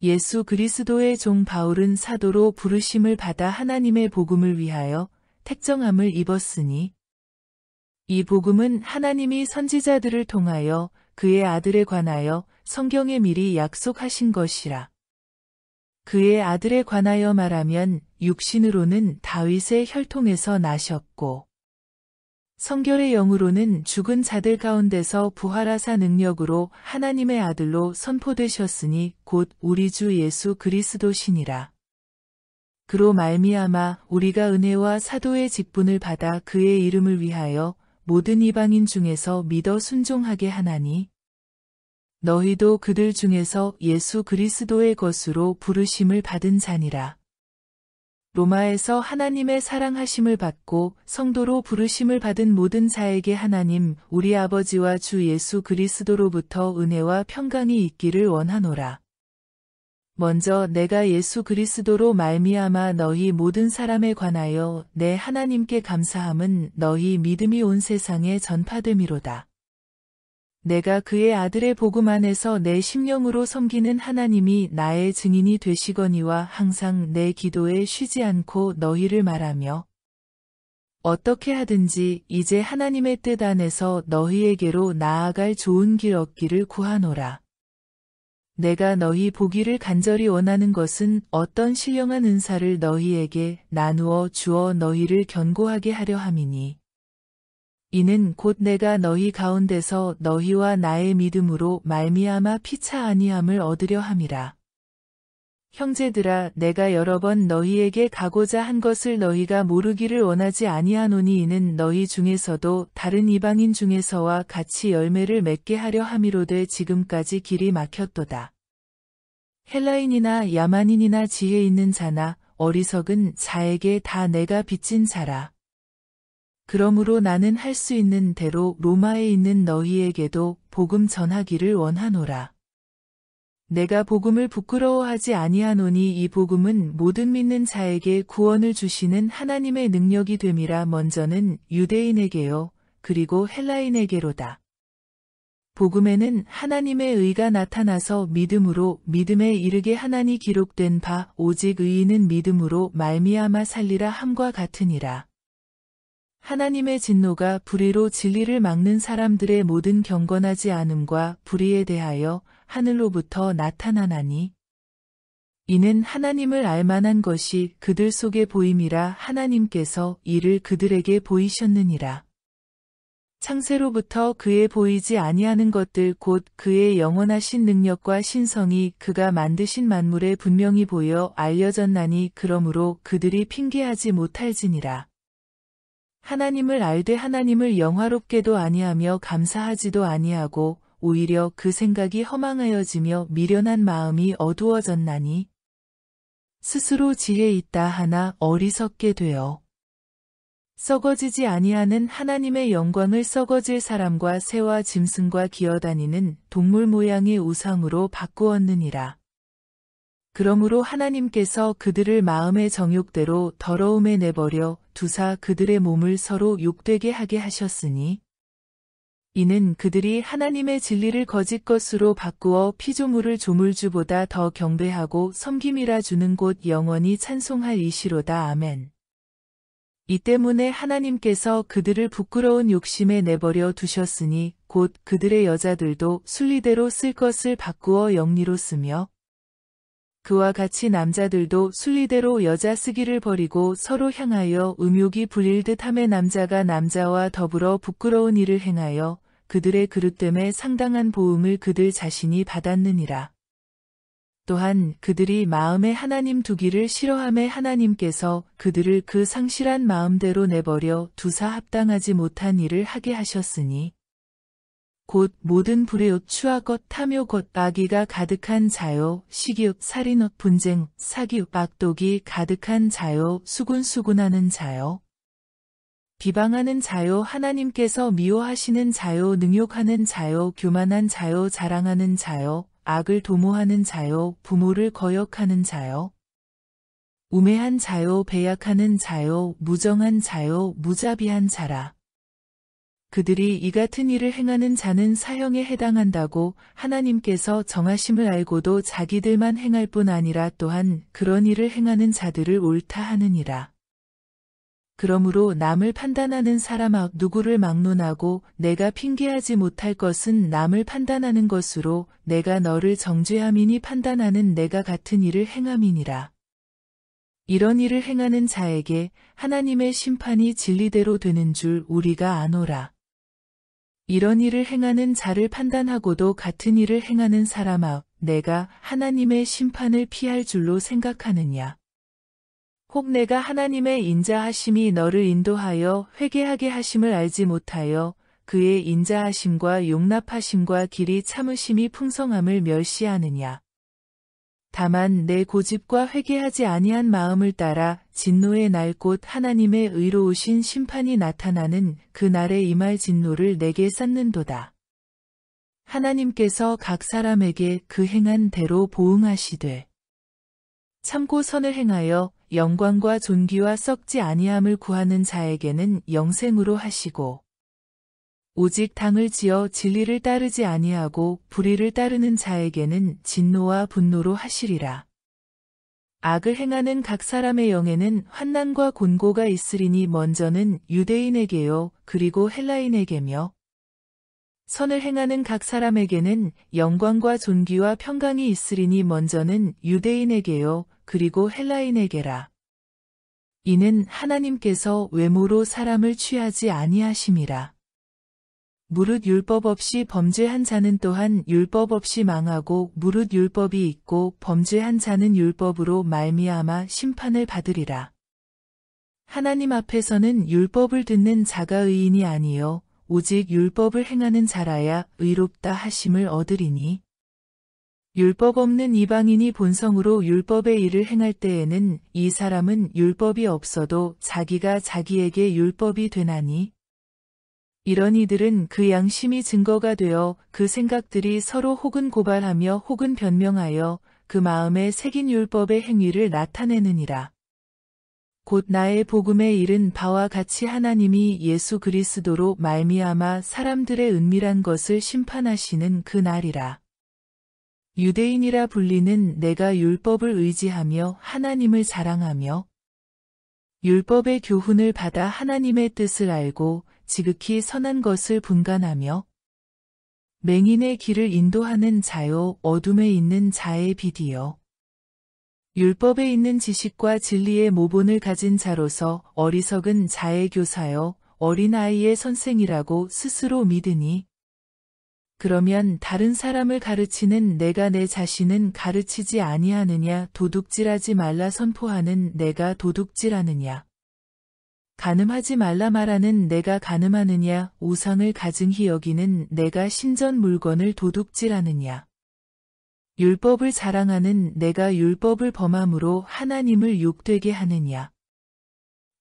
예수 그리스도의 종 바울은 사도로 부르심을 받아 하나님의 복음을 위하여 택정함을 입었으니 이 복음은 하나님이 선지자들을 통하여 그의 아들에 관하여 성경에 미리 약속하신 것이라. 그의 아들에 관하여 말하면 육신으로는 다윗의 혈통에서 나셨고 성결의 영으로는 죽은 자들 가운데서 부활하사 능력으로 하나님의 아들로 선포되셨으니 곧 우리 주 예수 그리스도시니라. 그로 말미암아 우리가 은혜와 사도의 직분을 받아 그의 이름을 위하여 모든 이방인 중에서 믿어 순종하게 하나니 너희도 그들 중에서 예수 그리스도의 것으로 부르심을 받은 자니라. 로마에서 하나님의 사랑하심을 받고 성도로 부르심을 받은 모든 자에게 하나님 우리 아버지와 주 예수 그리스도로부터 은혜와 평강이 있기를 원하노라. 먼저 내가 예수 그리스도로 말미암아 너희 모든 사람에 관하여 내 하나님께 감사함은 너희 믿음이 온 세상에 전파됨이로다. 내가 그의 아들의 복음 안에서 내 심령으로 섬기는 하나님이 나의 증인이 되시거니와 항상 내 기도에 쉬지 않고 너희를 말하며 어떻게 하든지 이제 하나님의 뜻 안에서 너희에게로 나아갈 좋은 길 얻기를 구하노라. 내가 너희 보기를 간절히 원하는 것은 어떤 신령한 은사를 너희에게 나누어 주어 너희를 견고하게 하려 함이니 이는 곧 내가 너희 가운데서 너희와 나의 믿음으로 말미암아 피차 아니함을 얻으려 함이라. 형제들아 내가 여러 번 너희에게 가고자 한 것을 너희가 모르기를 원하지 아니하노니 이는 너희 중에서도 다른 이방인 중에서와 같이 열매를 맺게 하려 함이로되 지금까지 길이 막혔도다. 헬라인이나 야만인이나 지혜 있는 자나 어리석은 자에게 다 내가 빚진 자라. 그러므로 나는 할 수 있는 대로 로마에 있는 너희에게도 복음 전하기를 원하노라. 내가 복음을 부끄러워하지 아니하노니 이 복음은 모든 믿는 자에게 구원을 주시는 하나님의 능력이 됨이라. 먼저는 유대인에게요 그리고 헬라인에게로다. 복음에는 하나님의 의가 나타나서 믿음으로 믿음에 이르게 하나니 기록된 바 오직 의인은 믿음으로 말미암아 살리라 함과 같으니라. 하나님의 진노가 불의로 진리를 막는 사람들의 모든 경건하지 않음과 불의에 대하여 하늘로부터 나타나나니 이는 하나님을 알만한 것이 그들 속에 보임이라. 하나님께서 이를 그들에게 보이셨느니라. 창세로부터 그의 보이지 아니하는 것들 곧 그의 영원하신 능력과 신성이 그가 만드신 만물에 분명히 보여 알려졌나니 그러므로 그들이 핑계하지 못할지니라. 하나님을 알되 하나님을 영화롭게도 아니하며 감사하지도 아니하고 오히려 그 생각이 허망하여지며 미련한 마음이 어두워졌나니 스스로 지혜 있다 하나 어리석게 되어 썩어지지 아니하는 하나님의 영광을 썩어질 사람과 새와 짐승과 기어다니는 동물 모양의 우상으로 바꾸었느니라. 그러므로 하나님께서 그들을 마음의 정욕대로 더러움에 내버려 두사 그들의 몸을 서로 욕되게 하게 하셨으니 이는 그들이 하나님의 진리를 거짓 것으로 바꾸어 피조물을 조물주보다 더 경배하고 섬김이라 주는 곳 영원히 찬송할 이시로다. 아멘. 이 때문에 하나님께서 그들을 부끄러운 욕심에 내버려 두셨으니 곧 그들의 여자들도 순리대로 쓸 것을 바꾸어 영리로 쓰며 그와 같이 남자들도 순리대로 여자 쓰기를 버리고 서로 향하여 음욕이 불릴 듯함에 남자가 남자와 더불어 부끄러운 일을 행하여 그들의 그릇됨에 상당한 보응을 그들 자신이 받았느니라. 또한 그들이 마음에 하나님 두기를 싫어하매 하나님께서 그들을 그 상실한 마음대로 내버려 두사 합당하지 못한 일을 하게 하셨으니 곧 모든 불의옷 추악것 탐욕것 악의가 가득한 자요 시기욕 살인욕 분쟁 사기욕 악독이 가득한 자요 수군수군하는 자요 비방하는 자요 하나님께서 미워하시는 자요 능욕하는 자요 교만한 자요 자랑하는 자요 악을 도모하는 자요 부모를 거역하는 자요 우매한 자요 배약하는 자요 무정한 자요 무자비한 자라. 그들이 이 같은 일을 행하는 자는 사형에 해당한다고 하나님께서 정하심을 알고도 자기들만 행할 뿐 아니라 또한 그런 일을 행하는 자들을 옳다 하느니라. 그러므로 남을 판단하는 사람아 누구를 막론하고 내가 핑계하지 못할 것은 남을 판단하는 것으로 내가 너를 정죄함이니 판단하는 내가 같은 일을 행함이니라. 이런 일을 행하는 자에게 하나님의 심판이 진리대로 되는 줄 우리가 아노라. 이런 일을 행하는 자를 판단하고도 같은 일을 행하는 사람아 내가 하나님의 심판을 피할 줄로 생각하느냐. 혹 내가 하나님의 인자하심이 너를 인도하여 회개하게 하심을 알지 못하여 그의 인자하심과 용납하심과 길이 참으심이 풍성함을 멸시하느냐. 다만 내 고집과 회개하지 아니한 마음을 따라 진노의 날 곧 하나님의 의로우신 심판이 나타나는 그 날에 임할 진노를 내게 쌓는도다. 하나님께서 각 사람에게 그 행한 대로 보응하시되 참고 선을 행하여 영광과 존귀와 썩지 아니함을 구하는 자에게는 영생으로 하시고 오직 당을 지어 진리를 따르지 아니하고 불의를 따르는 자에게는 진노와 분노로 하시리라. 악을 행하는 각 사람의 영에는 환난과 곤고가 있으리니 먼저는 유대인에게요 그리고 헬라인에게며 선을 행하는 각 사람에게는 영광과 존귀와 평강이 있으리니 먼저는 유대인에게요 그리고 헬라인에게라. 이는 하나님께서 외모로 사람을 취하지 아니하심이라. 무릇 율법 없이 범죄한 자는 또한 율법 없이 망하고 무릇 율법이 있고 범죄한 자는 율법으로 말미암아 심판을 받으리라. 하나님 앞에서는 율법을 듣는 자가 의인이 아니요 오직 율법을 행하는 자라야 의롭다 하심을 얻으리니 율법 없는 이방인이 본성으로 율법의 일을 행할 때에는 이 사람은 율법이 없어도 자기가 자기에게 율법이 되나니 이런 이들은 그 양심이 증거가 되어 그 생각들이 서로 혹은 고발하며 혹은 변명하여 그 마음에 새긴 율법의 행위를 나타내느니라. 곧 나의 복음에 이른 바와 같이 하나님이 예수 그리스도로 말미암아 사람들의 은밀한 것을 심판하시는 그 날이라. 유대인이라 불리는 내가 율법을 의지하며 하나님을 자랑하며 율법의 교훈을 받아 하나님의 뜻을 알고 지극히 선한 것을 분간하며 맹인의 길을 인도하는 자요 어둠에 있는 자의 빛이요 율법에 있는 지식과 진리의 모본을 가진 자로서 어리석은 자의 교사요 어린아이의 선생이라고 스스로 믿으니 그러면 다른 사람을 가르치는 내가 내 자신은 가르치지 아니하느냐 도둑질하지 말라 선포하는 내가 도둑질하느냐 간음하지 말라 말하는 내가 간음하느냐 우상을 가증히 여기는 내가 신전 물건을 도둑질하느냐 율법을 자랑하는 내가 율법을 범함으로 하나님을 욕되게 하느냐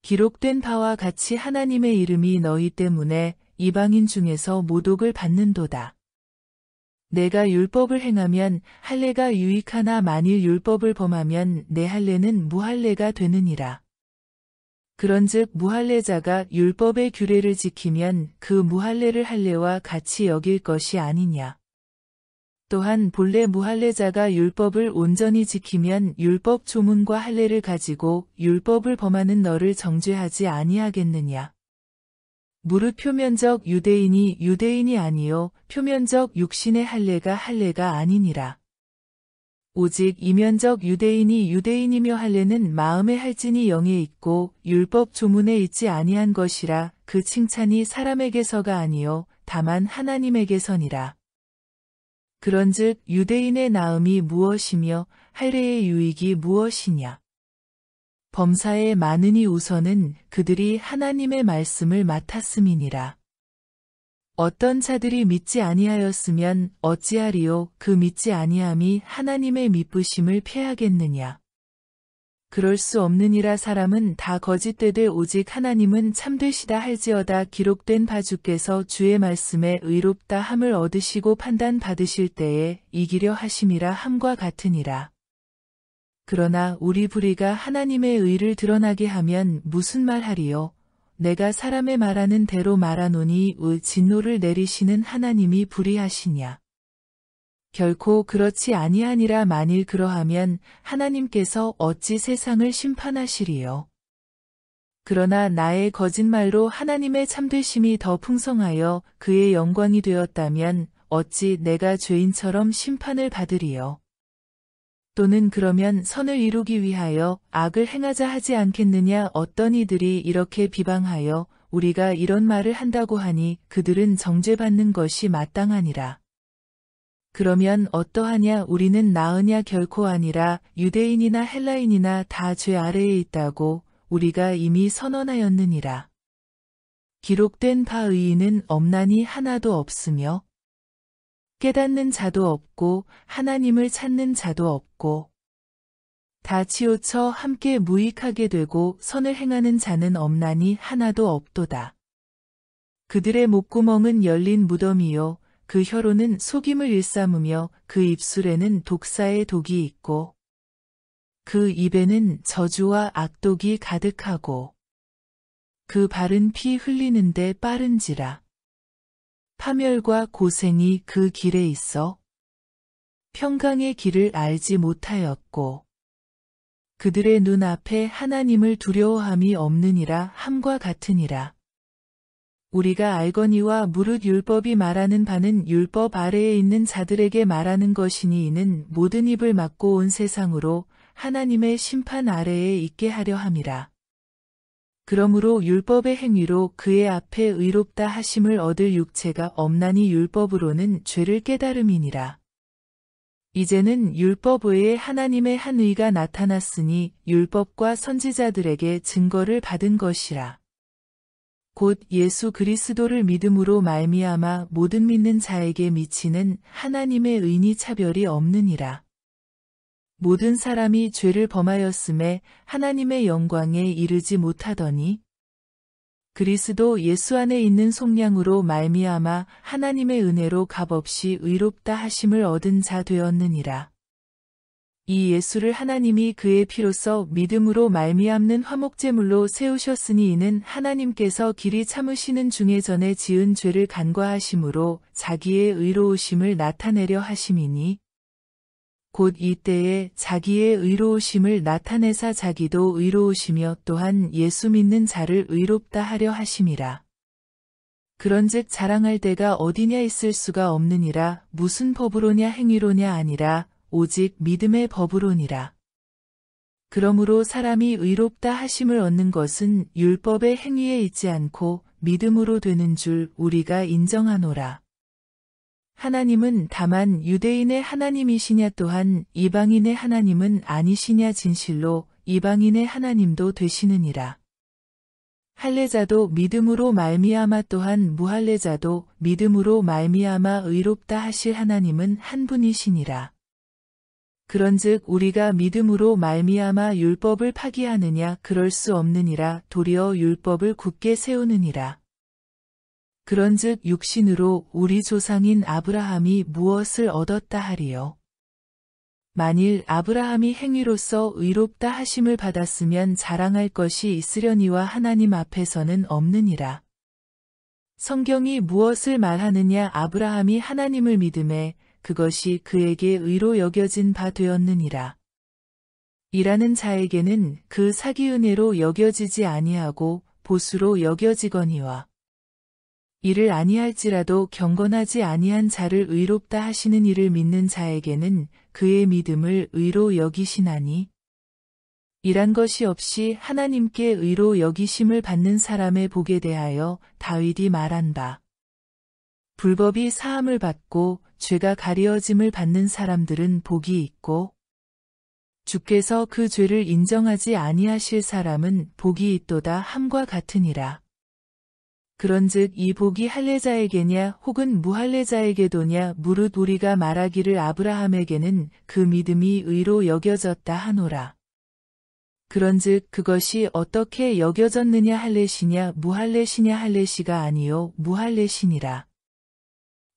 기록된 바와 같이 하나님의 이름이 너희 때문에 이방인 중에서 모독을 받는도다. 내가 율법을 행하면 할례가 유익하나 만일 율법을 범하면 내 할례는 무할례가 되느니라. 그런즉 무할례자가 율법의 규례를 지키면 그 무할례를 할례와 같이 여길 것이 아니냐. 또한 본래 무할례자가 율법을 온전히 지키면 율법 조문과 할례를 가지고 율법을 범하는 너를 정죄하지 아니하겠느냐. 무릇 표면적 유대인이 유대인이 아니요 표면적 육신의 할례가 할례가 아니니라. 오직 이면적 유대인이 유대인이며 할례는 마음의 할진이 영에 있고 율법 조문에 있지 아니한 것이라 그 칭찬이 사람에게서가 아니요 다만 하나님에게서니라. 그런즉 유대인의 나음이 무엇이며 할례의 유익이 무엇이냐. 범사에 많으니 우선은 그들이 하나님의 말씀을 맡았음이니라. 어떤 자들이 믿지 아니하였으면 어찌하리요 그 믿지 아니함이 하나님의 미쁘심을 패하겠느냐. 그럴 수 없느니라. 사람은 다 거짓되되 오직 하나님은 참되시다 할지어다. 기록된 바 주께서 주의 말씀에 의롭다 함을 얻으시고 판단 받으실 때에 이기려 하심이라 함과 같으니라. 그러나 우리 불의가 하나님의 의를 드러나게 하면 무슨 말하리요. 내가 사람의 말하는 대로 말하노니 진노를 내리시는 하나님이 불의하시냐. 결코 그렇지 아니하니라. 만일 그러하면 하나님께서 어찌 세상을 심판하시리요. 그러나 나의 거짓말로 하나님의 참되심이 더 풍성하여 그의 영광이 되었다면 어찌 내가 죄인처럼 심판을 받으리요. 또는 그러면 선을 이루기 위하여 악을 행하자 하지 않겠느냐. 어떤 이들이 이렇게 비방하여 우리가 이런 말을 한다고 하니 그들은 정죄받는 것이 마땅하니라. 그러면 어떠하냐. 우리는 나으냐. 결코 아니라 유대인이나 헬라인이나 다 죄 아래에 있다고 우리가 이미 선언하였느니라. 기록된 바 의인은 없나니 하나도 없으며 깨닫는 자도 없고 하나님을 찾는 자도 없고 다 치우쳐 함께 무익하게 되고 선을 행하는 자는 없나니 하나도 없도다. 그들의 목구멍은 열린 무덤이요 그 혀로는 속임을 일삼으며 그 입술에는 독사의 독이 있고 그 입에는 저주와 악독이 가득하고 그 발은 피 흘리는데 빠른지라. 파멸과 고생이 그 길에 있어 평강의 길을 알지 못하였고 그들의 눈앞에 하나님을 두려워함이 없느니라. 함과 같으니라. 우리가 알거니와 무릇 율법이 말하는 바는 율법 아래에 있는 자들에게 말하는 것이니 이는 모든 입을 막고 온 세상으로 하나님의 심판 아래에 있게 하려 함이라. 그러므로 율법의 행위로 그의 앞에 의롭다 하심을 얻을 육체가 없나니 율법으로는 죄를 깨달음이니라. 이제는 율법 외에 하나님의 한 의가 나타났으니 율법과 선지자들에게 증거를 받은 것이라. 곧 예수 그리스도를 믿음으로 말미암아 모든 믿는 자에게 미치는 하나님의 의니 차별이 없느니라. 모든 사람이 죄를 범하였음에 하나님의 영광에 이르지 못하더니 그리스도 예수 안에 있는 속량으로 말미암아 하나님의 은혜로 값없이 의롭다 하심을 얻은 자 되었느니라. 이 예수를 하나님이 그의 피로써 믿음으로 말미암는 화목제물로 세우셨으니 이는 하나님께서 길이 참으시는 중에 전에 지은 죄를 간과하심으로 자기의 의로우심을 나타내려 하심이니 곧 이때에 자기의 의로우심을 나타내사 자기도 의로우시며 또한 예수 믿는 자를 의롭다 하려 하심이라. 그런즉 자랑할 데가 어디냐 있을 수가 없느니라. 무슨 법으로냐 행위로냐 아니라 오직 믿음의 법으로니라. 그러므로 사람이 의롭다 하심을 얻는 것은 율법의 행위에 있지 않고 믿음으로 되는 줄 우리가 인정하노라. 하나님은 다만 유대인의 하나님이시냐 또한 이방인의 하나님은 아니시냐. 진실로 이방인의 하나님도 되시느니라. 할례자도 믿음으로 말미암아 또한 무할례자도 믿음으로 말미암아 의롭다 하실 하나님은 한 분이시니라. 그런즉 우리가 믿음으로 말미암아 율법을 파기하느냐. 그럴 수 없느니라. 도리어 율법을 굳게 세우느니라. 그런즉 육신으로 우리 조상인 아브라함이 무엇을 얻었다 하리요. 만일 아브라함이 행위로서 의롭다 하심을 받았으면 자랑할 것이 있으려니와 하나님 앞에서는 없느니라. 성경이 무엇을 말하느냐. 아브라함이 하나님을 믿음에 그것이 그에게 의로 여겨진 바 되었느니라. 이라는 자에게는 그 사기 은혜로 여겨지지 아니하고 보수로 여겨지거니와 이를 아니할지라도 경건하지 아니한 자를 의롭다 하시는 이를 믿는 자에게는 그의 믿음을 의로 여기시나니 이란 것이 없이 하나님께 의로 여기심을 받는 사람의 복에 대하여 다윗이 말한 바 불법이 사함을 받고 죄가 가리어짐을 받는 사람들은 복이 있고 주께서 그 죄를 인정하지 아니하실 사람은 복이 있도다 함과 같으니라. 그런즉 이 복이 할례자에게냐 혹은 무할례자에게도냐. 무릇 우리가 말하기를 아브라함에게는 그 믿음이 의로 여겨졌다 하노라. 그런즉 그것이 어떻게 여겨졌느냐. 할례시냐 무할례시냐. 할례시가 아니요 무할례시니라.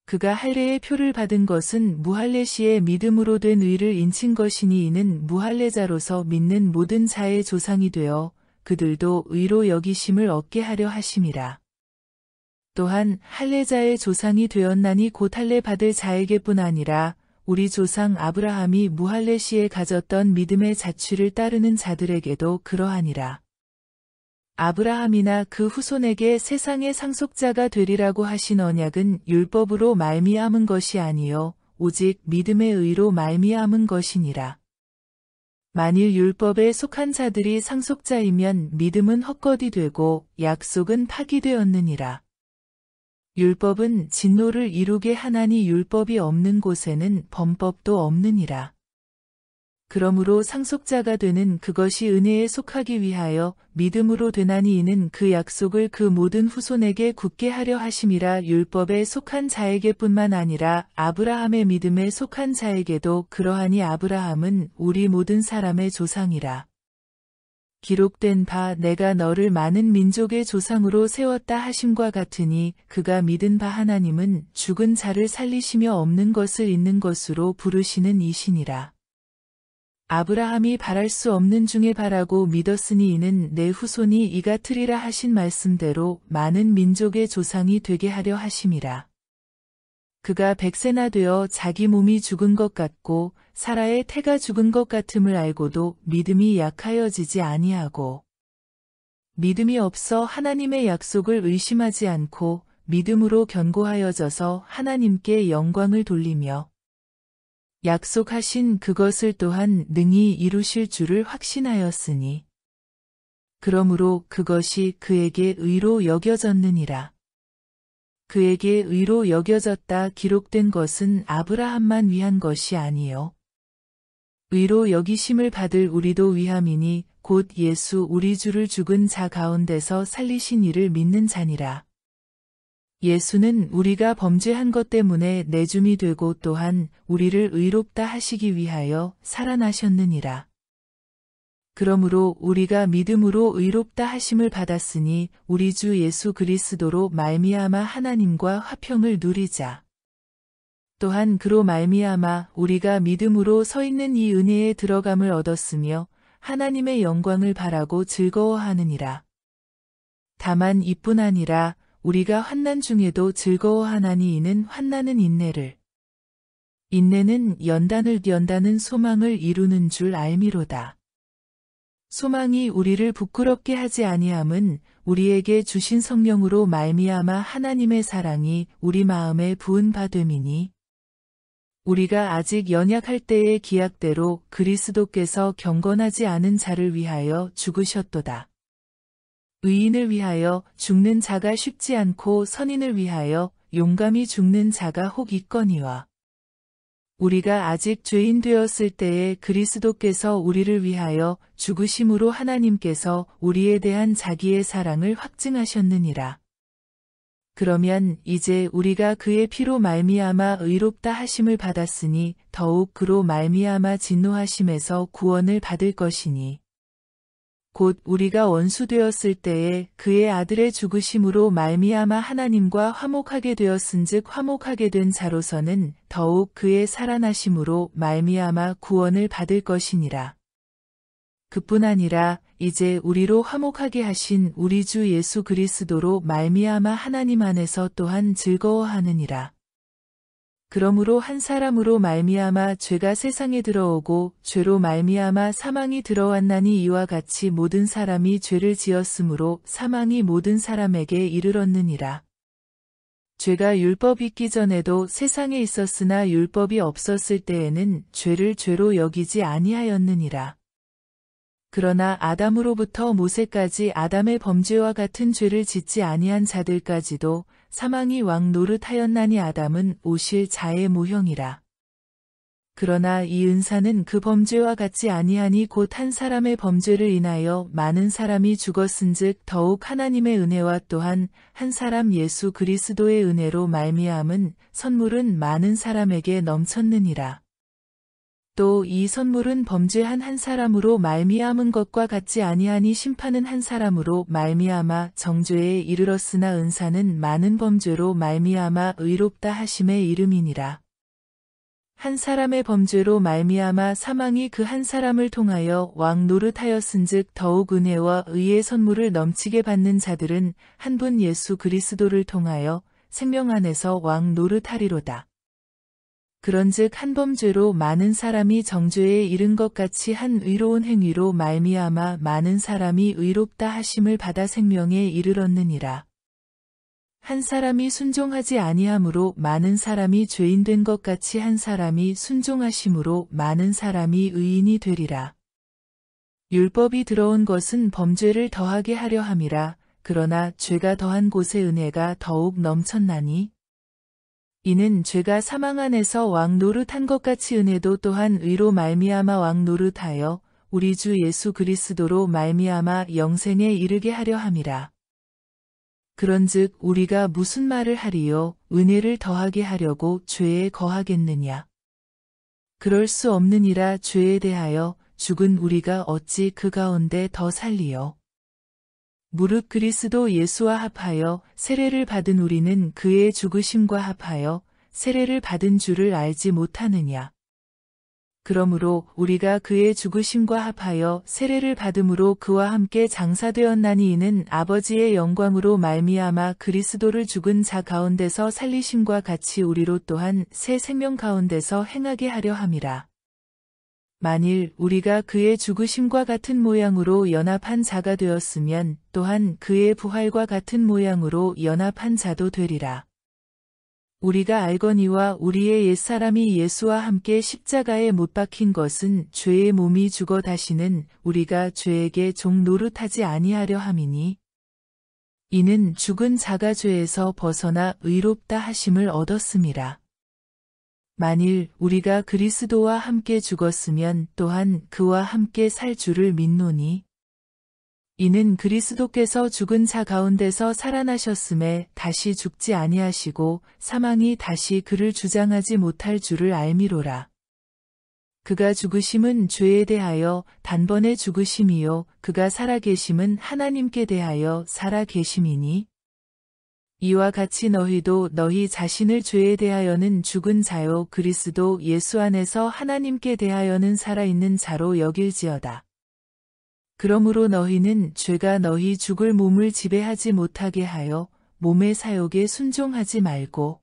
그가 할례의 표를 받은 것은 무할례시의 믿음으로 된 의를 인친 것이니 이는 무할례자로서 믿는 모든 자의 조상이 되어 그들도 의로 여기심을 얻게 하려 하심이라. 또한 할례자의 조상이 되었나니 곧 할례 받을 자에게뿐 아니라 우리 조상 아브라함이 무할례 시에 가졌던 믿음의 자취를 따르는 자들에게도 그러하니라. 아브라함이나 그 후손에게 세상의 상속자가 되리라고 하신 언약은 율법으로 말미암은 것이 아니요 오직 믿음의 의로 말미암은 것이니라. 만일 율법에 속한 자들이 상속자이면 믿음은 헛것이 되고 약속은 파기되었느니라. 율법은 진노를 이루게 하나니 율법이 없는 곳에는 범법도 없느니라. 그러므로 상속자가 되는 그것이 은혜에 속하기 위하여 믿음으로 되나니 이는 그 약속을 그 모든 후손에게 굳게 하려 하심이라. 율법에 속한 자에게뿐만 아니라 아브라함의 믿음에 속한 자에게도 그러하니 아브라함은 우리 모든 사람의 조상이라. 기록된 바 내가 너를 많은 민족의 조상으로 세웠다 하심과 같으니 그가 믿은 바 하나님은 죽은 자를 살리시며 없는 것을 있는 것으로 부르시는 이시니라. 아브라함이 바랄 수 없는 중에 바라고 믿었으니 이는 내 후손이 이 같으리라 하신 말씀대로 많은 민족의 조상이 되게 하려 하심이라. 그가 100세나 되어 자기 몸이 죽은 것 같고 사라의 태가 죽은 것 같음을 알고도 믿음이 약하여지지 아니하고 믿음이 없어 하나님의 약속을 의심하지 않고 믿음으로 견고하여져서 하나님께 영광을 돌리며 약속하신 그것을 또한 능히 이루실 줄을 확신하였으니 그러므로 그것이 그에게 의로 여겨졌느니라. 그에게 의로 여겨졌다 기록된 것은 아브라함만 위한 것이 아니요 의로 여기심을 받을 우리도 위함이니 곧 예수 우리 주를 죽은 자 가운데서 살리신 이를 믿는 자니라. 예수는 우리가 범죄한 것 때문에 내줌이 되고 또한 우리를 의롭다 하시기 위하여 살아나셨느니라. 그러므로 우리가 믿음으로 의롭다 하심을 받았으니 우리 주 예수 그리스도로 말미암아 하나님과 화평을 누리자. 또한 그로 말미암아 우리가 믿음으로 서 있는 이 은혜에 들어감을 얻었으며 하나님의 영광을 바라고 즐거워하느니라. 다만 이뿐 아니라 우리가 환난 중에도 즐거워하나니 이는 환난은 인내를 인내는 연단은 소망을 이루는 줄 알미로다. 소망이 우리를 부끄럽게 하지 아니함은 우리에게 주신 성령으로 말미암아 하나님의 사랑이 우리 마음에 부은 바 됨이니 우리가 아직 연약할 때의 기약대로 그리스도께서 경건하지 않은 자를 위하여 죽으셨도다. 의인을 위하여 죽는 자가 쉽지 않고 선인을 위하여 용감히 죽는 자가 혹 있거니와 우리가 아직 죄인 되었을 때에 그리스도께서 우리를 위하여 죽으심으로 하나님께서 우리에 대한 자기의 사랑을 확증하셨느니라. 그러면 이제 우리가 그의 피로 말미암아 의롭다 하심을 받았으니 더욱 그로 말미암아 진노하심에서 구원을 받을 것이니 곧 우리가 원수 되었을 때에 그의 아들의 죽으심으로 말미암아 하나님과 화목하게 되었은즉 화목하게 된 자로서는 더욱 그의 살아나심으로 말미암아 구원을 받을 것이니라. 그뿐 아니라 이제 우리로 화목하게 하신 우리 주 예수 그리스도로 말미암아 하나님 안에서 또한 즐거워하느니라. 그러므로 한 사람으로 말미암아 죄가 세상에 들어오고 죄로 말미암아 사망이 들어왔나니 이와 같이 모든 사람이 죄를 지었으므로 사망이 모든 사람에게 이르렀느니라. 죄가 율법 있기 전에도 세상에 있었으나 율법이 없었을 때에는 죄를 죄로 여기지 아니하였느니라. 그러나 아담으로부터 모세까지 아담의 범죄와 같은 죄를 짓지 아니한 자들까지도 사망이 왕 노릇하였나니 아담은 오실 자의 모형이라. 그러나 이 은사는 그 범죄와 같지 아니하니 곧 한 사람의 범죄를 인하여 많은 사람이 죽었은즉 더욱 하나님의 은혜와 또한 한 사람 예수 그리스도의 은혜로 말미암은 선물은 많은 사람에게 넘쳤느니라. 또 이 선물은 범죄한 한 사람으로 말미암은 것과 같지 아니하니 심판은 한 사람으로 말미암아 정죄에 이르렀으나 은사는 많은 범죄로 말미암아 의롭다 하심의 이름이니라. 한 사람의 범죄로 말미암아 사망이 그 한 사람을 통하여 왕 노릇하였은즉 더욱 은혜와 의의 선물을 넘치게 받는 자들은 한 분 예수 그리스도를 통하여 생명 안에서 왕 노릇하리로다. 그런즉 한 범죄로 많은 사람이 정죄에 이른 것 같이 한 의로운 행위로 말미암아 많은 사람이 의롭다 하심을 받아 생명에 이르렀느니라. 한 사람이 순종하지 아니함으로 많은 사람이 죄인 된 것 같이 한 사람이 순종하심으로 많은 사람이 의인이 되리라. 율법이 들어온 것은 범죄를 더하게 하려 함이라. 그러나 죄가 더한 곳에 은혜가 더욱 넘쳤나니 이는 죄가 사망 안에서 왕 노릇한 것 같이 은혜도 또한 의로 말미암아 왕 노릇하여 우리 주 예수 그리스도로 말미암아 영생에 이르게 하려 함이라. 그런즉 우리가 무슨 말을 하리요? 은혜를 더하게 하려고 죄에 거하겠느냐? 그럴 수 없느니라. 죄에 대하여 죽은 우리가 어찌 그 가운데 더 살리요? 무릇 그리스도 예수와 합하여 세례를 받은 우리는 그의 죽으심과 합하여 세례를 받은 줄을 알지 못하느냐? 그러므로 우리가 그의 죽으심과 합하여 세례를 받음으로 그와 함께 장사되었나니 이는 아버지의 영광으로 말미암아 그리스도를 죽은 자 가운데서 살리심과 같이 우리로 또한 새 생명 가운데서 행하게 하려 함이라. 만일 우리가 그의 죽으심과 같은 모양으로 연합한 자가 되었으면 또한 그의 부활과 같은 모양으로 연합한 자도 되리라. 우리가 알거니와 우리의 옛사람이 예수와 함께 십자가에 못 박힌 것은 죄의 몸이 죽어 다시는 우리가 죄에게 종 노릇하지 아니하려 함이니 이는 죽은 자가 죄에서 벗어나 의롭다 하심을 얻었음이라. 만일 우리가 그리스도와 함께 죽었으면 또한 그와 함께 살 줄을 믿노니 이는 그리스도께서 죽은 자 가운데서 살아나셨음에 다시 죽지 아니하시고 사망이 다시 그를 주장하지 못할 줄을 알미로라. 그가 죽으심은 죄에 대하여 단번에 죽으심이요 그가 살아계심은 하나님께 대하여 살아계심이니 이와 같이 너희도 너희 자신을 죄에 대하여는 죽은 자요 그리스도 예수 안에서 하나님께 대하여는 살아있는 자로 여길지어다. 그러므로 너희는 죄가 너희 죽을 몸을 지배하지 못하게 하여 몸의 사욕에 순종하지 말고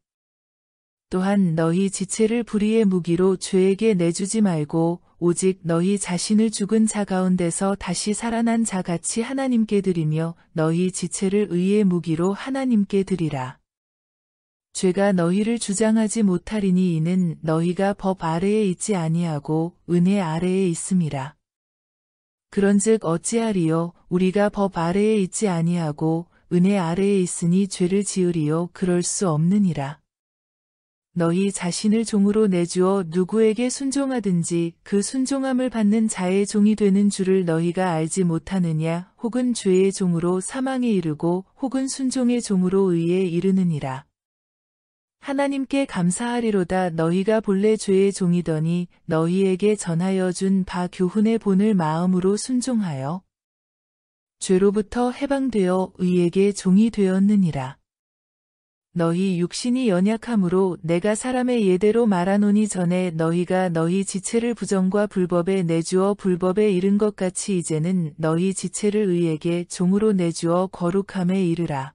또한 너희 지체를 불의의 무기로 죄에게 내주지 말고 오직 너희 자신을 죽은 자 가운데서 다시 살아난 자 같이 하나님께 드리며 너희 지체를 의의 무기로 하나님께 드리라. 죄가 너희를 주장하지 못하리니 이는 너희가 법 아래에 있지 아니하고 은혜 아래에 있음이라. 그런즉 어찌하리요? 우리가 법 아래에 있지 아니하고 은혜 아래에 있으니 죄를 지으리요? 그럴 수 없느니라. 너희 자신을 종으로 내주어 누구에게 순종하든지 그 순종함을 받는 자의 종이 되는 줄을 너희가 알지 못하느냐? 혹은 죄의 종으로 사망에 이르고 혹은 순종의 종으로 의에 이르느니라. 하나님께 감사하리로다. 너희가 본래 죄의 종이더니 너희에게 전하여 준 바 교훈의 본을 마음으로 순종하여 죄로부터 해방되어 의에게 종이 되었느니라. 너희 육신이 연약함으로 내가 사람의 예대로 말하노니 전에 너희가 너희 지체를 부정과 불법에 내주어 불법에 이른 것 같이 이제는 너희 지체를 의에게 종으로 내주어 거룩함에 이르라.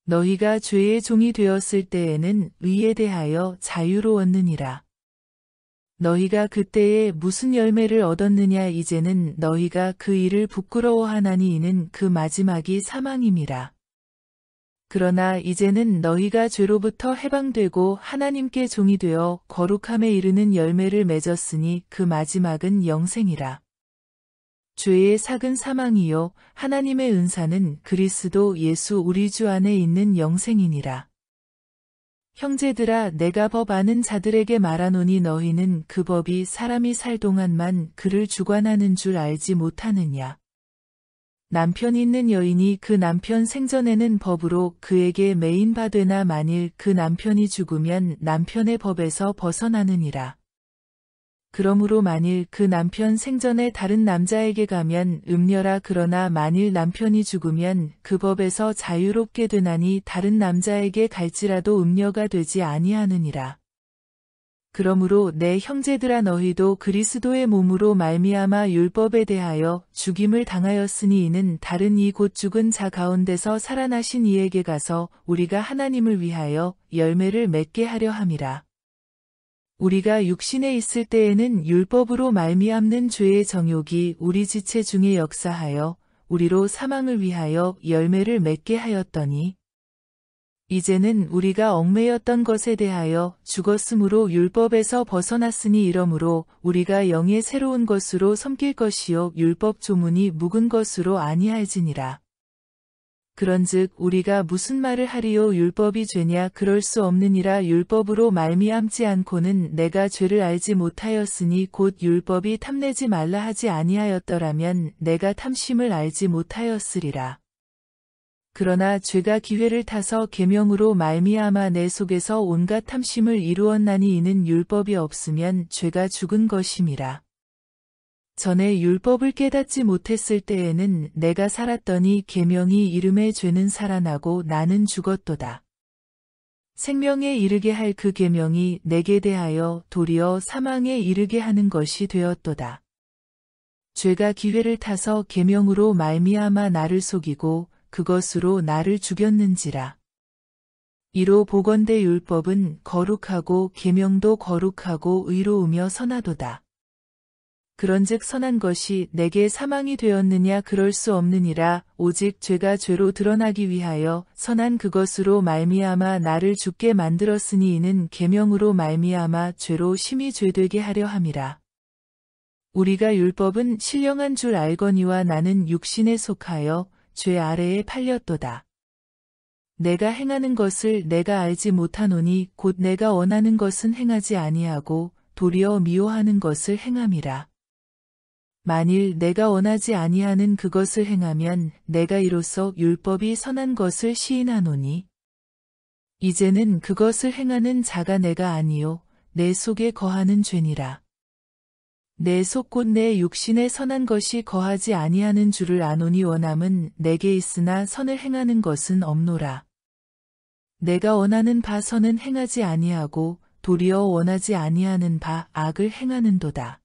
너희가 죄의 종이 되었을 때에는 의에 대하여 자유로웠느니라. 너희가 그때에 무슨 열매를 얻었느냐? 이제는 너희가 그 일을 부끄러워하나니 이는 그 마지막이 사망임이라. 그러나 이제는 너희가 죄로부터 해방되고 하나님께 종이 되어 거룩함에 이르는 열매를 맺었으니 그 마지막은 영생이라. 죄의 삭은 사망이요 하나님의 은사는 그리스도 예수 우리 주 안에 있는 영생이니라. 형제들아 내가 법 아는 자들에게 말하노니 너희는 그 법이 사람이 살 동안만 그를 주관하는 줄 알지 못하느냐. 남편 있는 여인이 그 남편 생전에는 법으로 그에게 매인 바 되나 만일 그 남편이 죽으면 남편의 법에서 벗어나느니라. 그러므로 만일 그 남편 생전에 다른 남자에게 가면 음녀라. 그러나 만일 남편이 죽으면 그 법에서 자유롭게 되나니 다른 남자에게 갈지라도 음녀가 되지 아니하느니라. 그러므로 내 형제들아 너희도 그리스도의 몸으로 말미암아 율법에 대하여 죽임을 당하였으니 이는 다른 이 곧 죽은 자 가운데서 살아나신 이에게 가서 우리가 하나님을 위하여 열매를 맺게 하려 함이라. 우리가 육신에 있을 때에는 율법으로 말미암는 죄의 정욕이 우리 지체 중에 역사하여 우리로 사망을 위하여 열매를 맺게 하였더니 이제는 우리가 얽매였던 것에 대하여 죽었으므로 율법에서 벗어났으니 이러므로 우리가 영의 새로운 것으로 섬길 것이요 율법 조문이 묵은 것으로 아니할지니라. 그런즉 우리가 무슨 말을 하리요 율법이 죄냐 그럴 수 없느니라. 율법으로 말미암지 않고는 내가 죄를 알지 못하였으니 곧 율법이 탐내지 말라 하지 아니하였더라면 내가 탐심을 알지 못하였으리라. 그러나 죄가 기회를 타서 계명으로 말미암아 내 속에서 온갖 탐심을 이루었나니 이는 율법이 없으면 죄가 죽은 것임이라. 전에 율법을 깨닫지 못했을 때에는 내가 살았더니 계명이 이름에 죄는 살아나고 나는 죽었도다. 생명에 이르게 할 그 계명이 내게 대하여 도리어 사망에 이르게 하는 것이 되었도다. 죄가 기회를 타서 계명으로 말미암아 나를 속이고 그것으로 나를 죽였는지라. 이로 보건대 율법은 거룩하고 계명도 거룩하고 의로우며 선하도다. 그런즉 선한 것이 내게 사망이 되었느냐 그럴 수 없느니라. 오직 죄가 죄로 드러나기 위하여 선한 그것으로 말미암아 나를 죽게 만들었으니 이는 계명으로 말미암아 죄로 심히 죄되게 하려 함이라. 우리가 율법은 신령한 줄 알거니와 나는 육신에 속하여 죄 아래에 팔렸도다. 내가 행하는 것을 내가 알지 못하노니 곧 내가 원하는 것은 행하지 아니하고 도리어 미워하는 것을 행함이라. 만일 내가 원하지 아니하는 그것을 행하면 내가 이로써 율법이 선한 것을 시인하노니 이제는 그것을 행하는 자가 내가 아니요 내 속에 거하는 죄니라. 내 속 곧 내 육신에 선한 것이 거하지 아니하는 줄을 아노니 원함은 내게 있으나 선을 행하는 것은 없노라. 내가 원하는 바 선은 행하지 아니하고 도리어 원하지 아니하는 바 악을 행하는도다.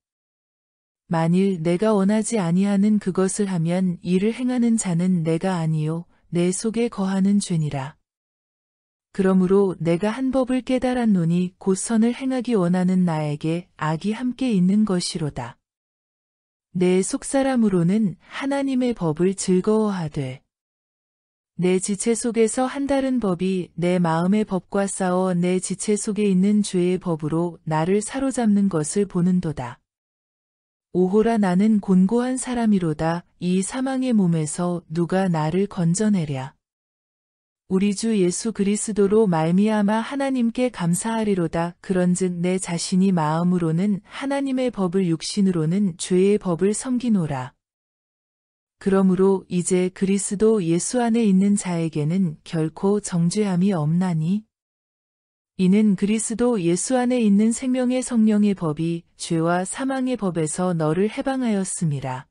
만일 내가 원하지 아니하는 그것을 하면 이를 행하는 자는 내가 아니요 내 속에 거하는 죄니라. 그러므로 내가 한 법을 깨달았노니 곧 선을 행하기 원하는 나에게 악이 함께 있는 것이로다. 내 속사람으로는 하나님의 법을 즐거워하되 내 지체 속에서 한 다른 법이 내 마음의 법과 싸워 내 지체 속에 있는 죄의 법으로 나를 사로잡는 것을 보는도다. 오호라 나는 곤고한 사람이로다. 이 사망의 몸에서 누가 나를 건져내랴. 우리 주 예수 그리스도로 말미암아 하나님께 감사하리로다. 그런즉 내 자신이 마음으로는 하나님의 법을 육신으로는 죄의 법을 섬기노라. 그러므로 이제 그리스도 예수 안에 있는 자에게는 결코 정죄함이 없나니 이는 그리스도 예수 안에 있는 생명의 성령의 법이 죄와 사망의 법에서 너를 해방하였음이라.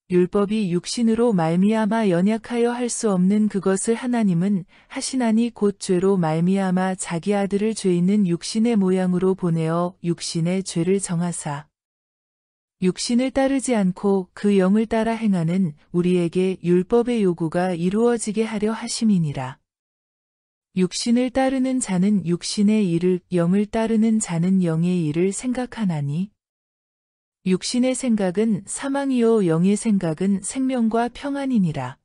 율법이 육신으로 말미암아 연약하여 할 수 없는 그것을 하나님은 하시나니 곧 죄로 말미암아 자기 아들을 죄 있는 육신의 모양으로 보내어 육신의 죄를 정하사 육신을 따르지 않고 그 영을 따라 행하는 우리에게 율법의 요구가 이루어지게 하려 하심이니라. 육신을 따르는 자는 육신의 일을, 영을 따르는 자는 영의 일을 생각하나니 육신의 생각은 사망이요 영의 생각은 생명과 평안이니라.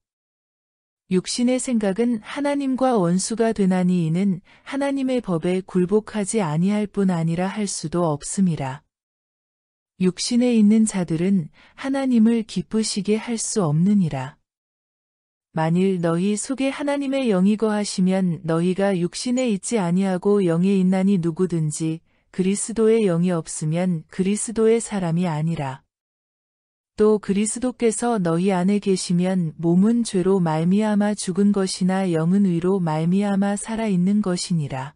육신의 생각은 하나님과 원수가 되나니 이는 하나님의 법에 굴복하지 아니할 뿐 아니라 할 수도 없음이라. 육신에 있는 자들은 하나님을 기쁘시게 할 수 없느니라. 만일 너희 속에 하나님의 영이 거하시면 너희가 육신에 있지 아니하고 영에 있나니 누구든지 그리스도의 영이 없으면 그리스도의 사람이 아니라. 또 그리스도께서 너희 안에 계시면 몸은 죄로 말미암아 죽은 것이나 영은 의로 말미암아 살아있는 것이니라.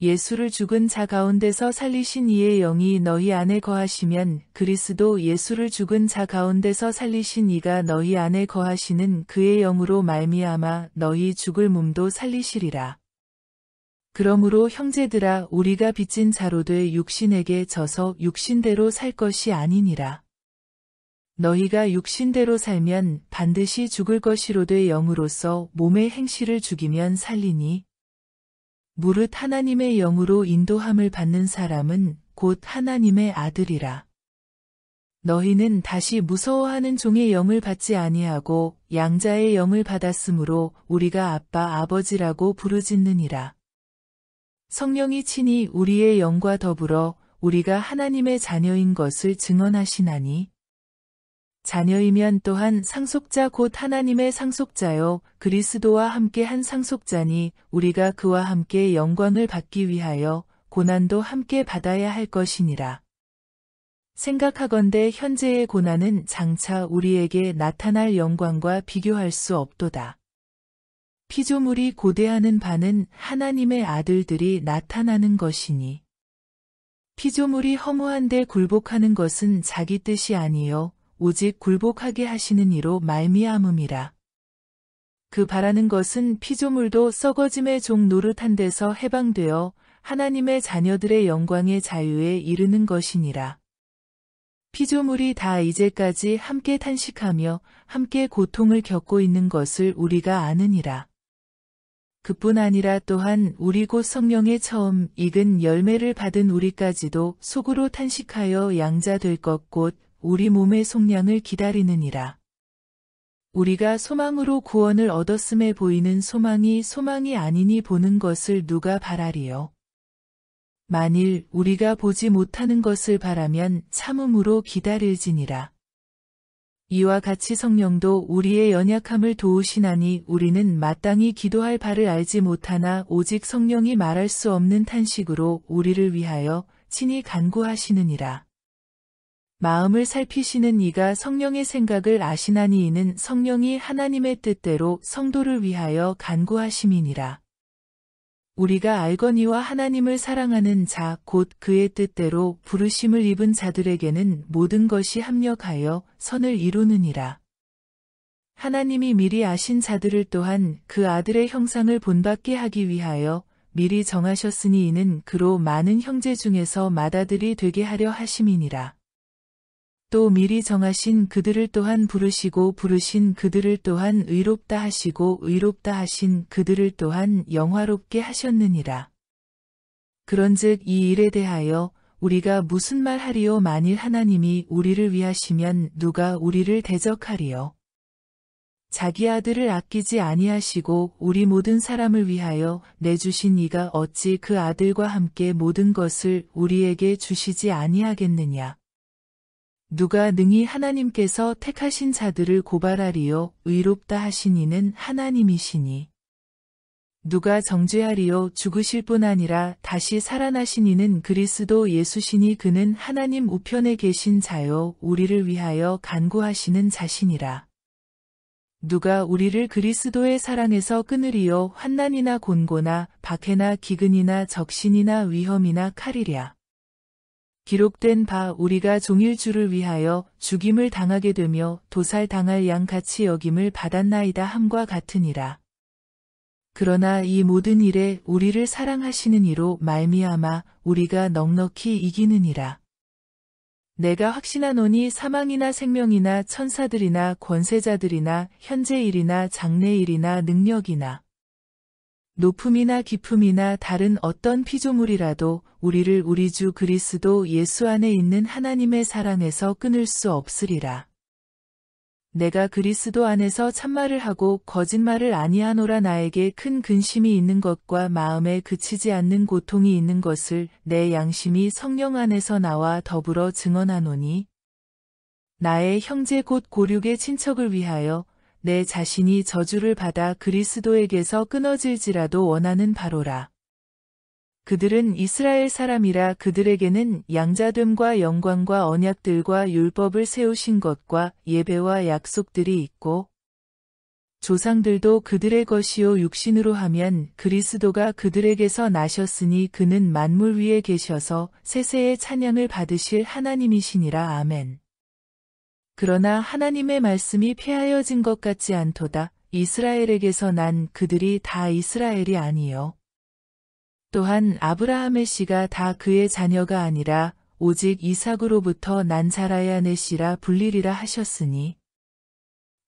예수를 죽은 자 가운데서 살리신 이의 영이 너희 안에 거하시면 그리스도 예수를 죽은 자 가운데서 살리신 이가 너희 안에 거하시는 그의 영으로 말미암아 너희 죽을 몸도 살리시리라. 그러므로 형제들아 우리가 빚진 자로 돼 육신에게 져서 육신대로 살 것이 아니니라. 너희가 육신대로 살면 반드시 죽을 것이로되 영으로서 몸의 행실을 죽이면 살리니 무릇 하나님의 영으로 인도함을 받는 사람은 곧 하나님의 아들이라. 너희는 다시 무서워하는 종의 영을 받지 아니하고 양자의 영을 받았으므로 우리가 아빠 아버지라고 부르짖느니라. 성령이 친히 우리의 영과 더불어 우리가 하나님의 자녀인 것을 증언하시나니 자녀이면 또한 상속자 곧 하나님의 상속자요 그리스도와 함께 한 상속자니 우리가 그와 함께 영광을 받기 위하여 고난도 함께 받아야 할 것이니라. 생각하건대 현재의 고난은 장차 우리에게 나타날 영광과 비교할 수 없도다. 피조물이 고대하는 바는 하나님의 아들들이 나타나는 것이니 피조물이 허무한데 굴복하는 것은 자기 뜻이 아니요 오직 굴복하게 하시는 이로 말미암음이라. 그 바라는 것은 피조물도 썩어짐의 종 노릇한 데서 해방되어 하나님의 자녀들의 영광의 자유에 이르는 것이니라. 피조물이 다 이제까지 함께 탄식하며 함께 고통을 겪고 있는 것을 우리가 아느니라. 그뿐 아니라 또한 우리 곧 성령의 처음 익은 열매를 받은 우리까지도 속으로 탄식하여 양자 될 것 곧 우리 몸의 속량을 기다리느니라. 우리가 소망으로 구원을 얻었음에 보이는 소망이 소망이 아니니 보는 것을 누가 바라리요. 만일 우리가 보지 못하는 것을 바라면 참음으로 기다릴지니라. 이와 같이 성령도 우리의 연약함을 도우시나니 우리는 마땅히 기도할 바를 알지 못하나 오직 성령이 말할 수 없는 탄식으로 우리를 위하여 친히 간구하시느니라. 마음을 살피시는 이가 성령의 생각을 아시나니 이는 성령이 하나님의 뜻대로 성도를 위하여 간구하심이니라. 우리가 알거니와 하나님을 사랑하는 자 곧 그의 뜻대로 부르심을 입은 자들에게는 모든 것이 합력하여 선을 이루느니라. 하나님이 미리 아신 자들을 또한 그 아들의 형상을 본받게 하기 위하여 미리 정하셨으니 이는 그로 많은 형제 중에서 맏아들이 되게 하려 하심이니라. 또 미리 정하신 그들을 또한 부르시고 부르신 그들을 또한 의롭다 하시고 의롭다 하신 그들을 또한 영화롭게 하셨느니라. 그런즉 이 일에 대하여 우리가 무슨 말 하리요 만일 하나님이 우리를 위하시면 누가 우리를 대적하리요. 자기 아들을 아끼지 아니하시고 우리 모든 사람을 위하여 내주신 이가 어찌 그 아들과 함께 모든 것을 우리에게 주시지 아니하겠느냐. 누가 능히 하나님께서 택하신 자들을 고발하리요 의롭다 하신 이는 하나님이시니. 누가 정죄하리요 죽으실 뿐 아니라 다시 살아나신 이는 그리스도 예수시니 그는 하나님 우편에 계신 자요 우리를 위하여 간구하시는 자시니라. 누가 우리를 그리스도의 사랑에서 끊으리요 환난이나 곤고나 박해나 기근이나 적신이나 위험이나 칼이랴. 기록된 바 우리가 종일 주를 위하여 죽임을 당하게 되며 도살당할 양같이 여김을 받았나이다 함과 같으니라. 그러나 이 모든 일에 우리를 사랑하시는 이로 말미암아 우리가 넉넉히 이기느니라. 내가 확신하노니 사망이나 생명이나 천사들이나 권세자들이나 현재일이나 장래일이나 능력이나 높음이나 깊음이나 다른 어떤 피조물이라도 우리를 우리 주 그리스도 예수 안에 있는 하나님의 사랑에서 끊을 수 없으리라. 내가 그리스도 안에서 참말을 하고 거짓말을 아니하노라. 나에게 큰 근심이 있는 것과 마음에 그치지 않는 고통이 있는 것을 내 양심이 성령 안에서 나와 더불어 증언하노니 나의 형제 곧 고륙의 친척을 위하여 내 자신이 저주를 받아 그리스도에게서 끊어질지라도 원하는 바로라. 그들은 이스라엘 사람이라. 그들에게는 양자됨과 영광과 언약들과 율법을 세우신 것과 예배와 약속들이 있고 조상들도 그들의 것이요 육신으로 하면 그리스도가 그들에게서 나셨으니 그는 만물 위에 계셔서 세세의 찬양을 받으실 하나님이시니라. 아멘. 그러나 하나님의 말씀이 폐하여진 것 같지 않도다. 이스라엘에게서 난 그들이 다 이스라엘이 아니요 또한 아브라함의 씨가 다 그의 자녀가 아니라 오직 이삭으로부터 난 자라야 내 씨라 불리리라 하셨으니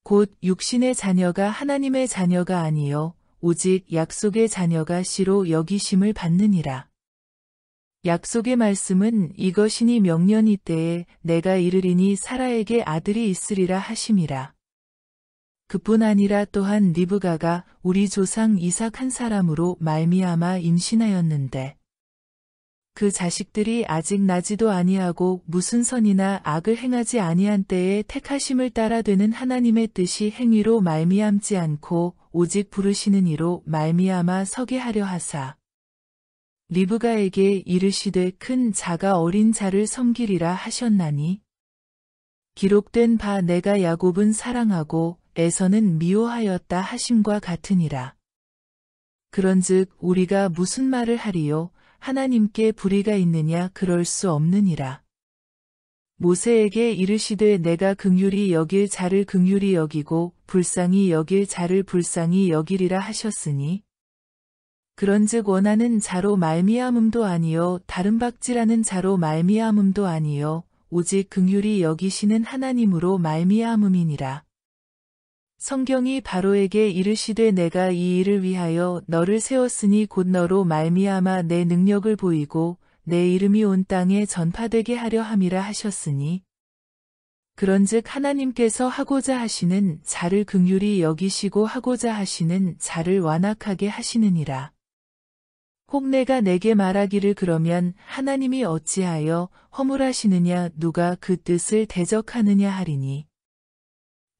곧 육신의 자녀가 하나님의 자녀가 아니요 오직 약속의 자녀가 씨로 여기심을 받느니라. 약속의 말씀은 이것이니 명년이 때에 내가 이르리니 사라에게 아들이 있으리라 하심이라. 그뿐 아니라 또한 리브가가 우리 조상 이삭 한 사람으로 말미암아 임신하였는데 그 자식들이 아직 나지도 아니하고 무슨 선이나 악을 행하지 아니한 때에 택하심을 따라 되는 하나님의 뜻이 행위로 말미암지 않고 오직 부르시는 이로 말미암아 서게 하려 하사 리브가에게 이르시되 큰 자가 어린 자를 섬기리라 하셨나니 기록된 바 내가 야곱은 사랑하고 에서는 미워하였다 하심과 같으니라. 그런즉 우리가 무슨 말을 하리요 하나님께 불의가 있느냐 그럴 수 없느니라. 모세에게 이르시되 내가 긍휼히 여길 자를 긍휼히 여기고 불쌍히 여길 자를 불쌍히 여기리라 하셨으니 그런즉 원하는 자로 말미암음도 아니요 다른 박지라는 자로 말미암음도 아니요 오직 긍휼히 여기시는 하나님으로 말미암음이니라. 성경이 바로에게 이르시되 내가 이 일을 위하여 너를 세웠으니 곧 너로 말미암아 내 능력을 보이고 내 이름이 온 땅에 전파되게 하려 함이라 하셨으니 그런즉 하나님께서 하고자 하시는 자를 긍휼히 여기시고 하고자 하시는 자를 완악하게 하시느니라. 혹 내가 내게 말하기를 그러면 하나님이 어찌하여 허물하시느냐 누가 그 뜻을 대적하느냐 하리니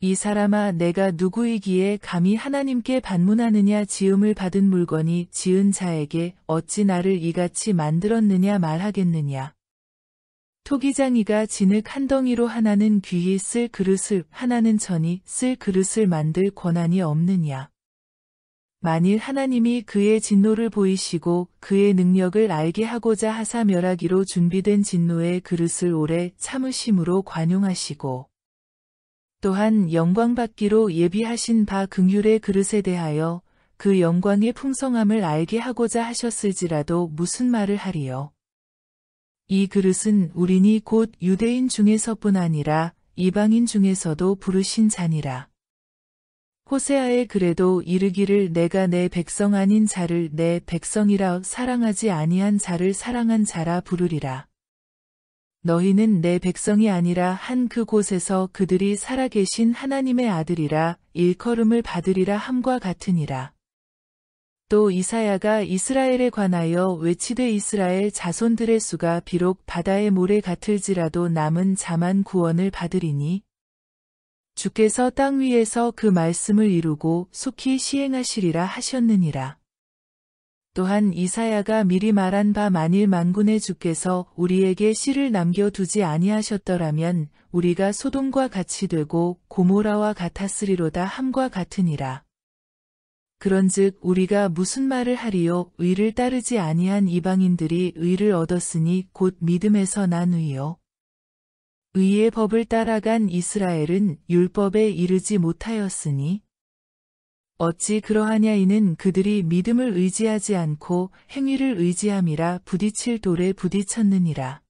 이 사람아 내가 누구이기에 감히 하나님께 반문하느냐 지음을 받은 물건이 지은 자에게 어찌 나를 이같이 만들었느냐 말하겠느냐. 토기장이가 진흙 한 덩이로 하나는 귀히 쓸 그릇을 하나는 천이 쓸 그릇을 만들 권한이 없느냐. 만일 하나님이 그의 진노를 보이시고 그의 능력을 알게 하고자 하사 멸하기로 준비된 진노의 그릇을 오래 참으심으로 관용하시고 또한 영광받기로 예비하신 바 긍휼의 그릇에 대하여 그 영광의 풍성함을 알게 하고자 하셨을지라도 무슨 말을 하리요. 이 그릇은 우리니 곧 유대인 중에서뿐 아니라 이방인 중에서도 부르신 자니라. 호세아의 글에도 이르기를 내가 내 백성 아닌 자를 내 백성이라 사랑하지 아니한 자를 사랑한 자라 부르리라. 너희는 내 백성이 아니라 한 그곳에서 그들이 살아계신 하나님의 아들이라 일컬음을 받으리라 함과 같으니라. 또 이사야가 이스라엘에 관하여 외치되 이스라엘 자손들의 수가 비록 바다의 모래 같을지라도 남은 자만 구원을 받으리니 주께서 땅 위에서 그 말씀을 이루고 속히 시행하시리라 하셨느니라. 또한 이사야가 미리 말한 바 만일 만군의 주께서 우리에게 씨를 남겨두지 아니하셨더라면 우리가 소돔과 같이 되고 고모라와 같았으리로다 함과 같으니라. 그런즉 우리가 무슨 말을 하리요 의를 따르지 아니한 이방인들이 의를 얻었으니 곧 믿음에서 난 의요. 의의 법을 따라간 이스라엘은 율법에 이르지 못하였으니 어찌 그러하냐 이는 그들이 믿음을 의지하지 않고 행위를 의지함이라 부딪힐 돌에 부딪혔느니라.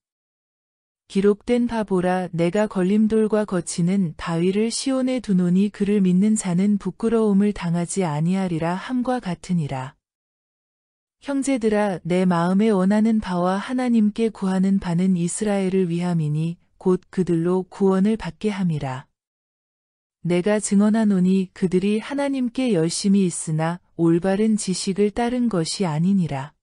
기록된 바 보라 내가 걸림돌과 거치는 바위를 시온에 두노니 그를 믿는 자는 부끄러움을 당하지 아니하리라 함과 같으니라. 형제들아 내 마음에 원하는 바와 하나님께 구하는 바는 이스라엘을 위함이니 곧 그들로 구원을 받게 함이라. 내가 증언하노니 그들이 하나님께 열심히 있으나 올바른 지식을 따른 것이 아니니라.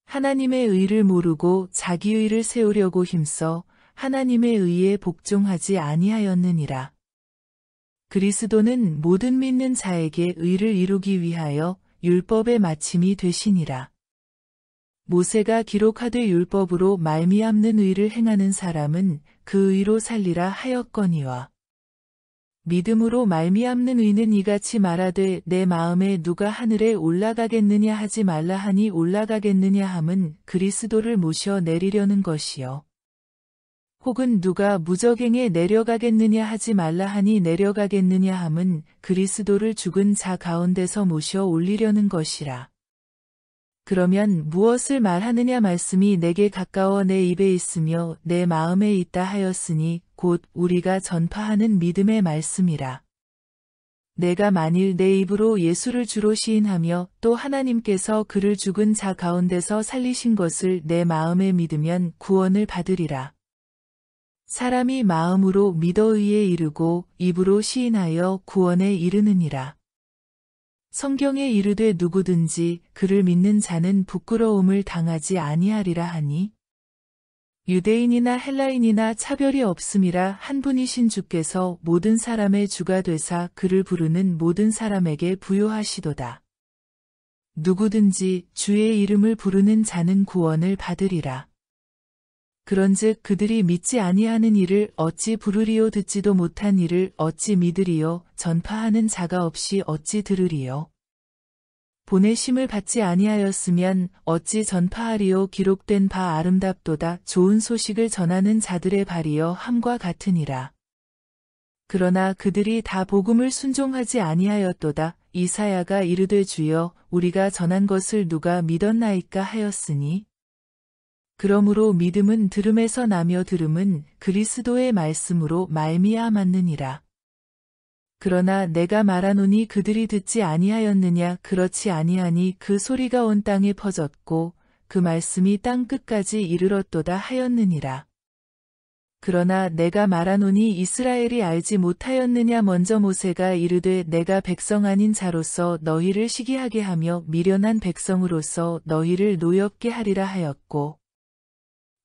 하나님의 의를 모르고 자기 의를 세우려고 힘써 하나님의 의에 복종하지 아니하였느니라. 그리스도는 모든 믿는 자에게 의를 이루기 위하여 율법의 마침이 되시니라. 모세가 기록하되 율법으로 말미암는 의를 행하는 사람은 그 의로 살리라 하였거니와 믿음으로 말미암는 의는 이같이 말하되 내 마음에 누가 하늘에 올라가겠느냐 하지 말라 하니 올라가겠느냐 함은 그리스도를 모셔 내리려는 것이요. 혹은 누가 무저갱에 내려가겠느냐 하지 말라 하니 내려가겠느냐 함은 그리스도를 죽은 자 가운데서 모셔 올리려는 것이라. 그러면 무엇을 말하느냐 말씀이 내게 가까워 내 입에 있으며 내 마음에 있다 하였으니 곧 우리가 전파하는 믿음의 말씀이라. 내가 만일 내 입으로 예수를 주로 시인하며 또 하나님께서 그를 죽은 자 가운데서 살리신 것을 내 마음에 믿으면 구원을 받으리라. 사람이 마음으로 믿어 의에 이르고 입으로 시인하여 구원에 이르느니라. 성경에 이르되 누구든지 그를 믿는 자는 부끄러움을 당하지 아니하리라 하니 유대인이나 헬라인이나 차별이 없음이라 한 분이신 주께서 모든 사람의 주가 되사 그를 부르는 모든 사람에게 부요하시도다. 누구든지 주의 이름을 부르는 자는 구원을 받으리라. 그런즉 그들이 믿지 아니하는 이를 어찌 부르리요 듣지도 못한 이를 어찌 믿으리요 전파하는 자가 없이 어찌 들으리요. 보내심을 받지 아니하였으면 어찌 전파하리요. 기록된 바 아름답도다. 좋은 소식을 전하는 자들의 발이여 함과 같으니라. 그러나 그들이 다 복음을 순종하지 아니하였도다. 이사야가 이르되 주여 우리가 전한 것을 누가 믿었나이까 하였으니 그러므로 믿음은 들음에서 나며 들음은 그리스도의 말씀으로 말미암았느니라. 그러나 내가 말하노니 그들이 듣지 아니하였느냐. 그렇지 아니하니 그 소리가 온 땅에 퍼졌고 그 말씀이 땅 끝까지 이르렀도다 하였느니라. 그러나 내가 말하노니 이스라엘이 알지 못하였느냐. 먼저 모세가 이르되 내가 백성 아닌 자로서 너희를 시기하게 하며 미련한 백성으로서 너희를 노엽게 하리라 하였고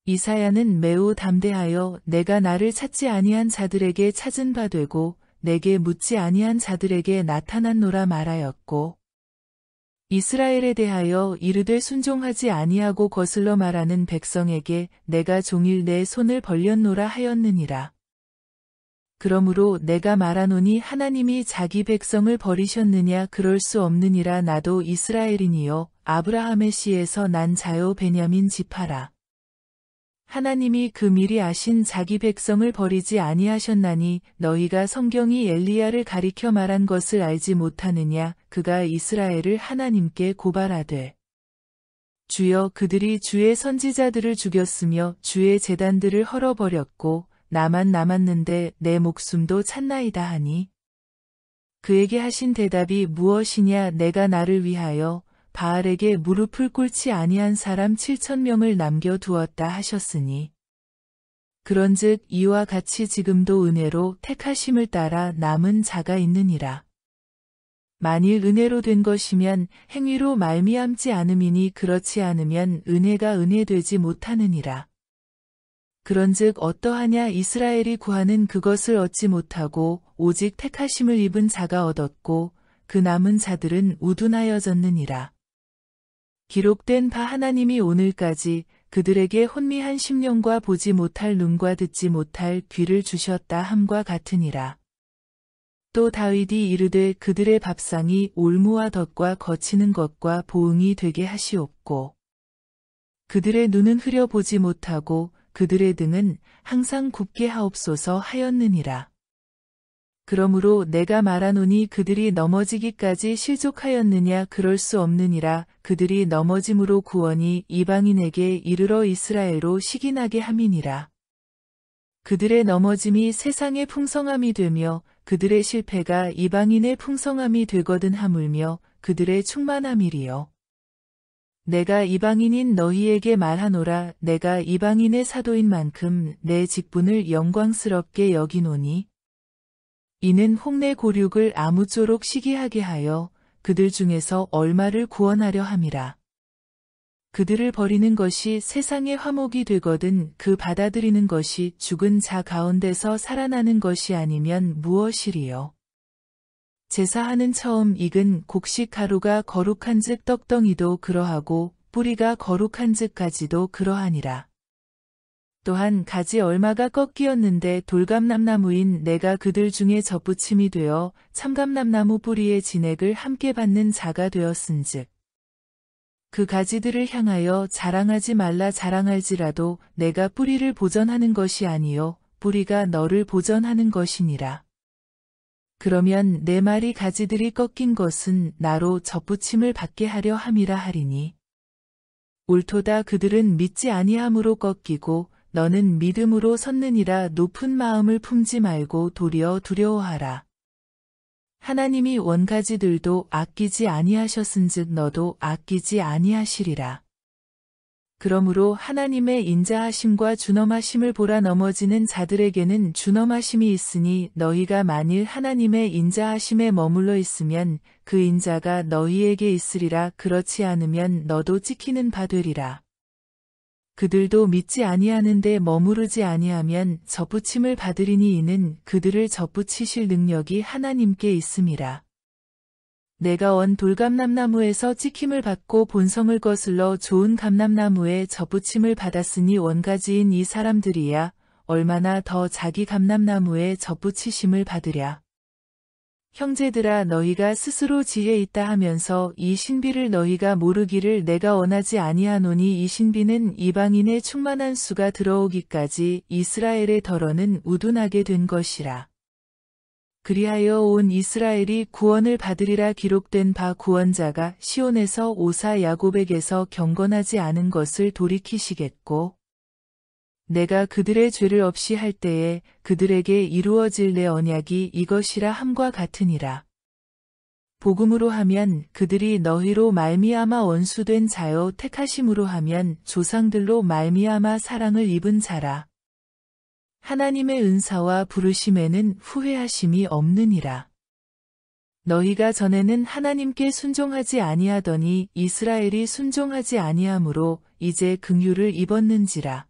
이사야는 매우 담대하여 내가 나를 찾지 아니한 자들에게 찾은 바 되고 내게 묻지 아니한 자들에게 나타났노라 말하였고 이스라엘에 대하여 이르되 순종하지 아니하고 거슬러 말하는 백성에게 내가 종일 내 손을 벌렸노라 하였느니라. 그러므로 내가 말하노니 하나님이 자기 백성을 버리셨느냐. 그럴 수 없느니라. 나도 이스라엘이니요 아브라함의 씨에서 난 자요 베냐민 지파라. 하나님이 그 미리 아신 자기 백성을 버리지 아니하셨나니 너희가 성경이 엘리야를 가리켜 말한 것을 알지 못하느냐. 그가 이스라엘을 하나님께 고발하되 주여 그들이 주의 선지자들을 죽였으며 주의 제단들을 헐어버렸고 나만 남았는데 내 목숨도 찼나이다 하니 그에게 하신 대답이 무엇이냐. 내가 나를 위하여 바알에게 무릎을 꿇지 아니한 사람 7,000명을 남겨두었다 하셨으니 그런즉 이와 같이 지금도 은혜로 택하심을 따라 남은 자가 있느니라. 만일 은혜로 된 것이면 행위로 말미암지 않음이니 그렇지 않으면 은혜가 은혜되지 못하느니라. 그런즉 어떠하냐. 이스라엘이 구하는 그것을 얻지 못하고 오직 택하심을 입은 자가 얻었고 그 남은 자들은 우둔하여졌느니라. 기록된 바 하나님이 오늘까지 그들에게 혼미한 심령과 보지 못할 눈과 듣지 못할 귀를 주셨다 함과 같으니라. 또 다윗이 이르되 그들의 밥상이 올무와 덫과 거치는 것과 보응이 되게 하시옵고 그들의 눈은 흐려보지 못하고 그들의 등은 항상 굽게 하옵소서 하였느니라. 그러므로 내가 말하노니 그들이 넘어지기까지 실족하였느냐. 그럴 수 없느니라. 그들이 넘어짐으로 구원이 이방인에게 이르러 이스라엘로 시기나게 함이니라. 그들의 넘어짐이 세상의 풍성함이 되며 그들의 실패가 이방인의 풍성함이 되거든 하물며 그들의 충만함이리요. 내가 이방인인 너희에게 말하노라. 내가 이방인의 사도인 만큼 내 직분을 영광스럽게 여기노니 이는 홍내 고륙을 아무쪼록 시기하게 하여 그들 중에서 얼마를 구원하려 함이라. 그들을 버리는 것이 세상의 화목이 되거든 그 받아들이는 것이 죽은 자 가운데서 살아나는 것이 아니면 무엇이리요. 제사하는 처음 익은 곡식 가루가 거룩한즉 떡덩이도 그러하고 뿌리가 거룩한즉 가지도 그러하니라. 또한 가지 얼마가 꺾이었는데 돌감람나무인 내가 그들 중에 접붙임이 되어 참감람나무 뿌리의 진액을 함께 받는 자가 되었은즉 그 가지들을 향하여 자랑하지 말라. 자랑할지라도 내가 뿌리를 보전하는 것이 아니요 뿌리가 너를 보전하는 것이니라. 그러면 내 말이 가지들이 꺾인 것은 나로 접붙임을 받게 하려 함이라 하리니 옳도다 그들은 믿지 아니함으로 꺾이고 너는 믿음으로 섰느니라. 높은 마음을 품지 말고 도리어 두려워하라. 하나님이 원가지들도 아끼지 아니하셨은즉 너도 아끼지 아니하시리라. 그러므로 하나님의 인자하심과 준엄하심을 보라. 넘어지는 자들에게는 준엄하심이 있으니 너희가 만일 하나님의 인자하심에 머물러 있으면 그 인자가 너희에게 있으리라. 그렇지 않으면 너도 찍히는 바 되리라. 그들도 믿지 아니하는데 머무르지 아니하면 접붙임을 받으리니 이는 그들을 접붙이실 능력이 하나님께 있음이라. 내가 원 돌감람나무에서 찍힘을 받고 본성을 거슬러 좋은 감람나무에 접붙임을 받았으니 원가지인 이 사람들이야 얼마나 더 자기 감람나무에 접붙이심을 받으랴. 형제들아 너희가 스스로 지혜 있다 하면서 이 신비를 너희가 모르기를 내가 원하지 아니하노니 이 신비는 이방인의 충만한 수가 들어오기까지 이스라엘의 덜어는 우둔하게 된 것이라. 그리하여 온 이스라엘이 구원을 받으리라. 기록된 바 구원자가 시온에서 오사 야곱에게서 경건하지 않은 것을 돌이키시겠고 내가 그들의 죄를 없이 할 때에 그들에게 이루어질 내 언약이 이것이라 함과 같으니라. 복음으로 하면 그들이 너희로 말미암아 원수된 자요 택하심으로 하면 조상들로 말미암아 사랑을 입은 자라. 하나님의 은사와 부르심에는 후회하심이 없느니라. 너희가 전에는 하나님께 순종하지 아니하더니 이스라엘이 순종하지 아니하므로 이제 긍휼을 입었는지라.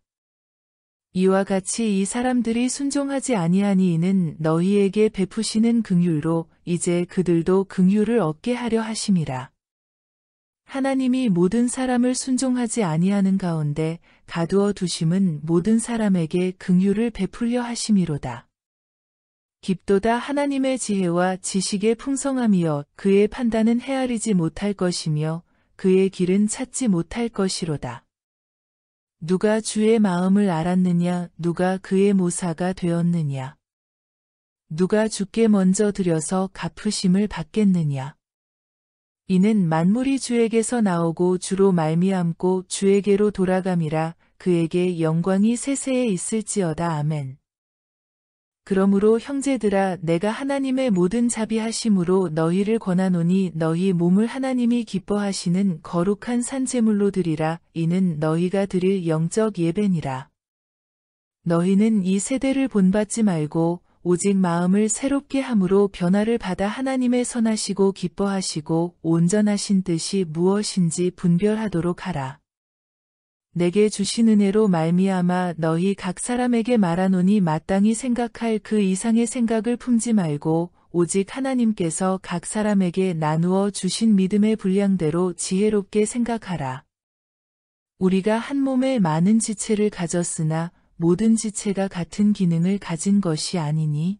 이와 같이 이 사람들이 순종하지 아니하니 이는 너희에게 베푸시는 긍휼로 이제 그들도 긍휼을 얻게 하려 하심이라. 하나님이 모든 사람을 순종하지 아니하는 가운데 가두어 두심은 모든 사람에게 긍휼을 베풀려 하심이로다. 깊도다 하나님의 지혜와 지식의 풍성함이여 그의 판단은 헤아리지 못할 것이며 그의 길은 찾지 못할 것이로다. 누가 주의 마음을 알았느냐 누가 그의 모사가 되었느냐 누가 주께 먼저 드려서 갚으심을 받겠느냐 이는 만물이 주에게서 나오고 주로 말미암고 주에게로 돌아감이라. 그에게 영광이 세세에 있을지어다. 아멘. 그러므로 형제들아 내가 하나님의 모든 자비하심으로 너희를 권하노니 너희 몸을 하나님이 기뻐하시는 거룩한 산제물로 드리라. 이는 너희가 드릴 영적 예배니라. 너희는 이 세대를 본받지 말고 오직 마음을 새롭게 함으로 변화를 받아 하나님의 선하시고 기뻐하시고 온전하신 뜻이 무엇인지 분별하도록 하라. 내게 주신 은혜로 말미암아 너희 각 사람에게 말하노니 마땅히 생각할 그 이상의 생각을 품지 말고 오직 하나님께서 각 사람에게 나누어 주신 믿음의 분량대로 지혜롭게 생각하라. 우리가 한 몸에 많은 지체를 가졌으나 모든 지체가 같은 기능을 가진 것이 아니니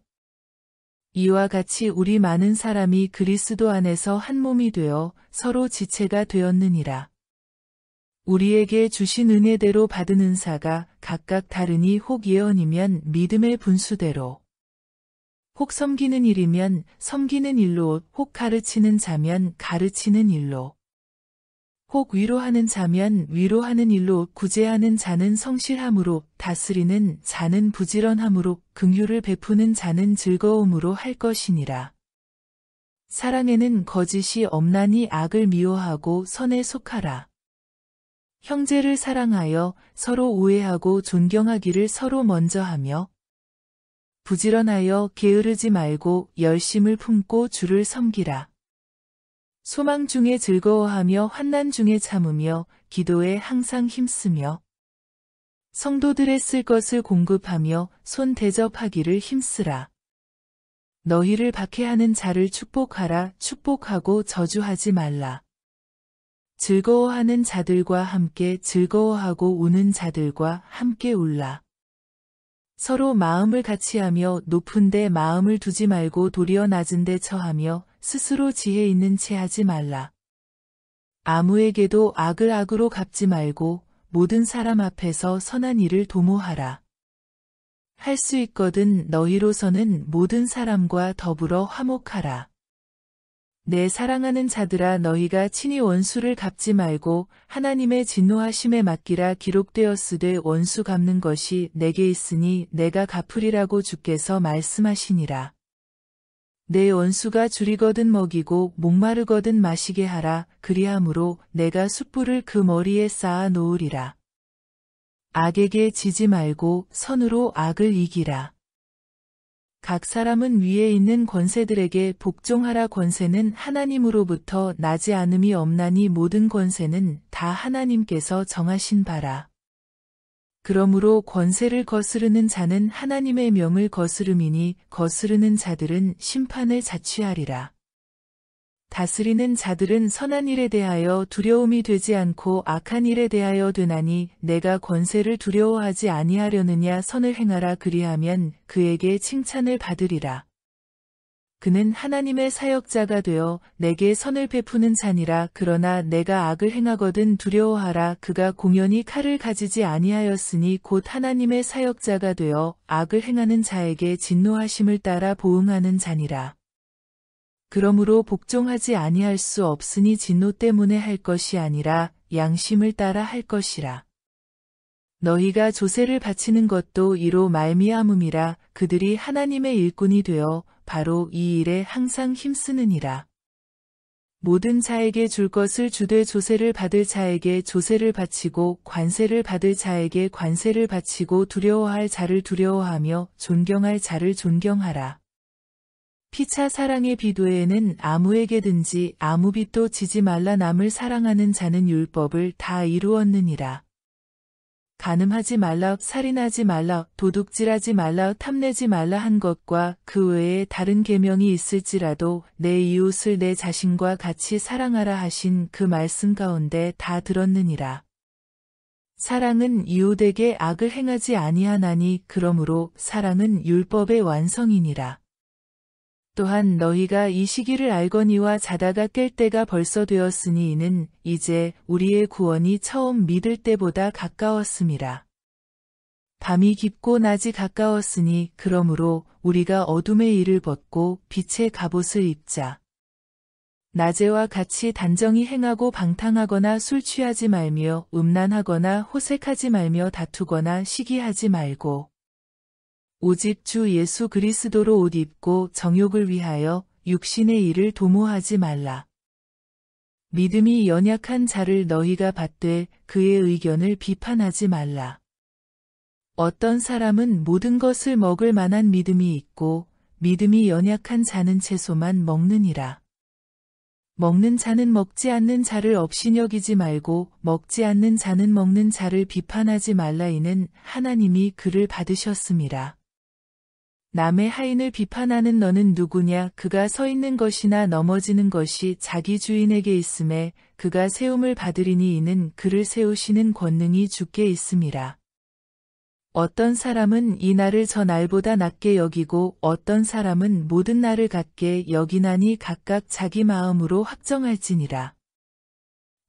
이와 같이 우리 많은 사람이 그리스도 안에서 한 몸이 되어 서로 지체가 되었느니라. 우리에게 주신 은혜대로 받은 은사가 각각 다르니 혹 예언이면 믿음의 분수대로 혹 섬기는 일이면 섬기는 일로 혹 가르치는 자면 가르치는 일로 혹 위로하는 자면 위로하는 일로 구제하는 자는 성실함으로 다스리는 자는 부지런함으로 긍휼을 베푸는 자는 즐거움으로 할 것이니라. 사랑에는 거짓이 없나니 악을 미워하고 선에 속하라. 형제를 사랑하여 서로 우애하고 존경하기를 서로 먼저 하며 부지런하여 게으르지 말고 열심을 품고 주를 섬기라. 소망 중에 즐거워하며 환난 중에 참으며 기도에 항상 힘쓰며 성도들의 쓸 것을 공급하며 손 대접하기를 힘쓰라. 너희를 박해하는 자를 축복하라. 축복하고 저주하지 말라. 즐거워하는 자들과 함께 즐거워하고 우는 자들과 함께 울라. 서로 마음을 같이하며 높은 데 마음을 두지 말고 도리어 낮은 데 처하며 스스로 지혜 있는 채 하지 말라. 아무에게도 악을 악으로 갚지 말고 모든 사람 앞에서 선한 일을 도모하라. 할 수 있거든 너희로서는 모든 사람과 더불어 화목하라. 내 사랑하는 자들아 너희가 친히 원수를 갚지 말고 하나님의 진노하심에 맡기라. 기록되었으되 원수 갚는 것이 내게 있으니 내가 갚으리라고 주께서 말씀하시니라. 내 원수가 줄이거든 먹이고 목마르거든 마시게 하라. 그리함으로 내가 숯불을 그 머리에 쌓아 놓으리라. 악에게 지지 말고 선으로 악을 이기라. 각 사람은 위에 있는 권세들에게 복종하라. 권세는 하나님으로부터 나지 않음이 없나니 모든 권세는 다 하나님께서 정하신 바라. 그러므로 권세를 거스르는 자는 하나님의 명을 거스름이니 거스르는 자들은 심판을 자취하리라. 다스리는 자들은 선한 일에 대하여 두려움이 되지 않고 악한 일에 대하여 되나니 내가 권세를 두려워하지 아니하려느냐. 선을 행하라. 그리하면 그에게 칭찬을 받으리라. 그는 하나님의 사역자가 되어 내게 선을 베푸는 자니라. 그러나 내가 악을 행하거든 두려워하라. 그가 공연히 칼을 가지지 아니하였으니 곧 하나님의 사역자가 되어 악을 행하는 자에게 진노하심을 따라 보응하는 자니라. 그러므로 복종하지 아니할 수 없으니 진노 때문에 할 것이 아니라 양심을 따라 할 것이라. 너희가 조세를 바치는 것도 이로 말미암음이라. 그들이 하나님의 일꾼이 되어 바로 이 일에 항상 힘쓰느니라. 모든 자에게 줄 것을 주되 조세를 받을 자에게 조세를 바치고 관세를 받을 자에게 관세를 바치고 두려워할 자를 두려워하며 존경할 자를 존경하라. 피차 사랑의 비도에는 아무에게든지 아무 빚도 지지 말라. 남을 사랑하는 자는 율법을 다 이루었느니라. 간음하지 말라, 살인하지 말라, 도둑질하지 말라, 탐내지 말라 한 것과 그 외에 다른 계명이 있을지라도 내 이웃을 내 자신과 같이 사랑하라 하신 그 말씀 가운데 다 들었느니라. 사랑은 이웃에게 악을 행하지 아니하나니 그러므로 사랑은 율법의 완성이니라. 또한 너희가 이 시기를 알거니와 자다가 깰 때가 벌써 되었으니 이는 이제 우리의 구원이 처음 믿을 때보다 가까웠음이라. 밤이 깊고 낮이 가까웠으니 그러므로 우리가 어둠의 일을 벗고 빛의 갑옷을 입자. 낮에와 같이 단정히 행하고 방탕하거나 술 취하지 말며 음란하거나 호색하지 말며 다투거나 시기하지 말고 오직 주 예수 그리스도로 옷 입고 정욕을 위하여 육신의 일을 도모하지 말라. 믿음이 연약한 자를 너희가 받되 그의 의견을 비판하지 말라. 어떤 사람은 모든 것을 먹을 만한 믿음이 있고 믿음이 연약한 자는 채소만 먹느니라. 먹는 자는 먹지 않는 자를 업신여기지 말고 먹지 않는 자는 먹는 자를 비판하지 말라. 이는 하나님이 그를 받으셨음이라. 남의 하인을 비판하는 너는 누구냐? 그가 서 있는 것이나 넘어지는 것이 자기 주인에게 있음에 그가 세움을 받으리니 이는 그를 세우시는 권능이 주께 있음이라. 어떤 사람은 이 날을 저 날보다 낮게 여기고 어떤 사람은 모든 날을 같게 여기나니 각각 자기 마음으로 확정할지니라.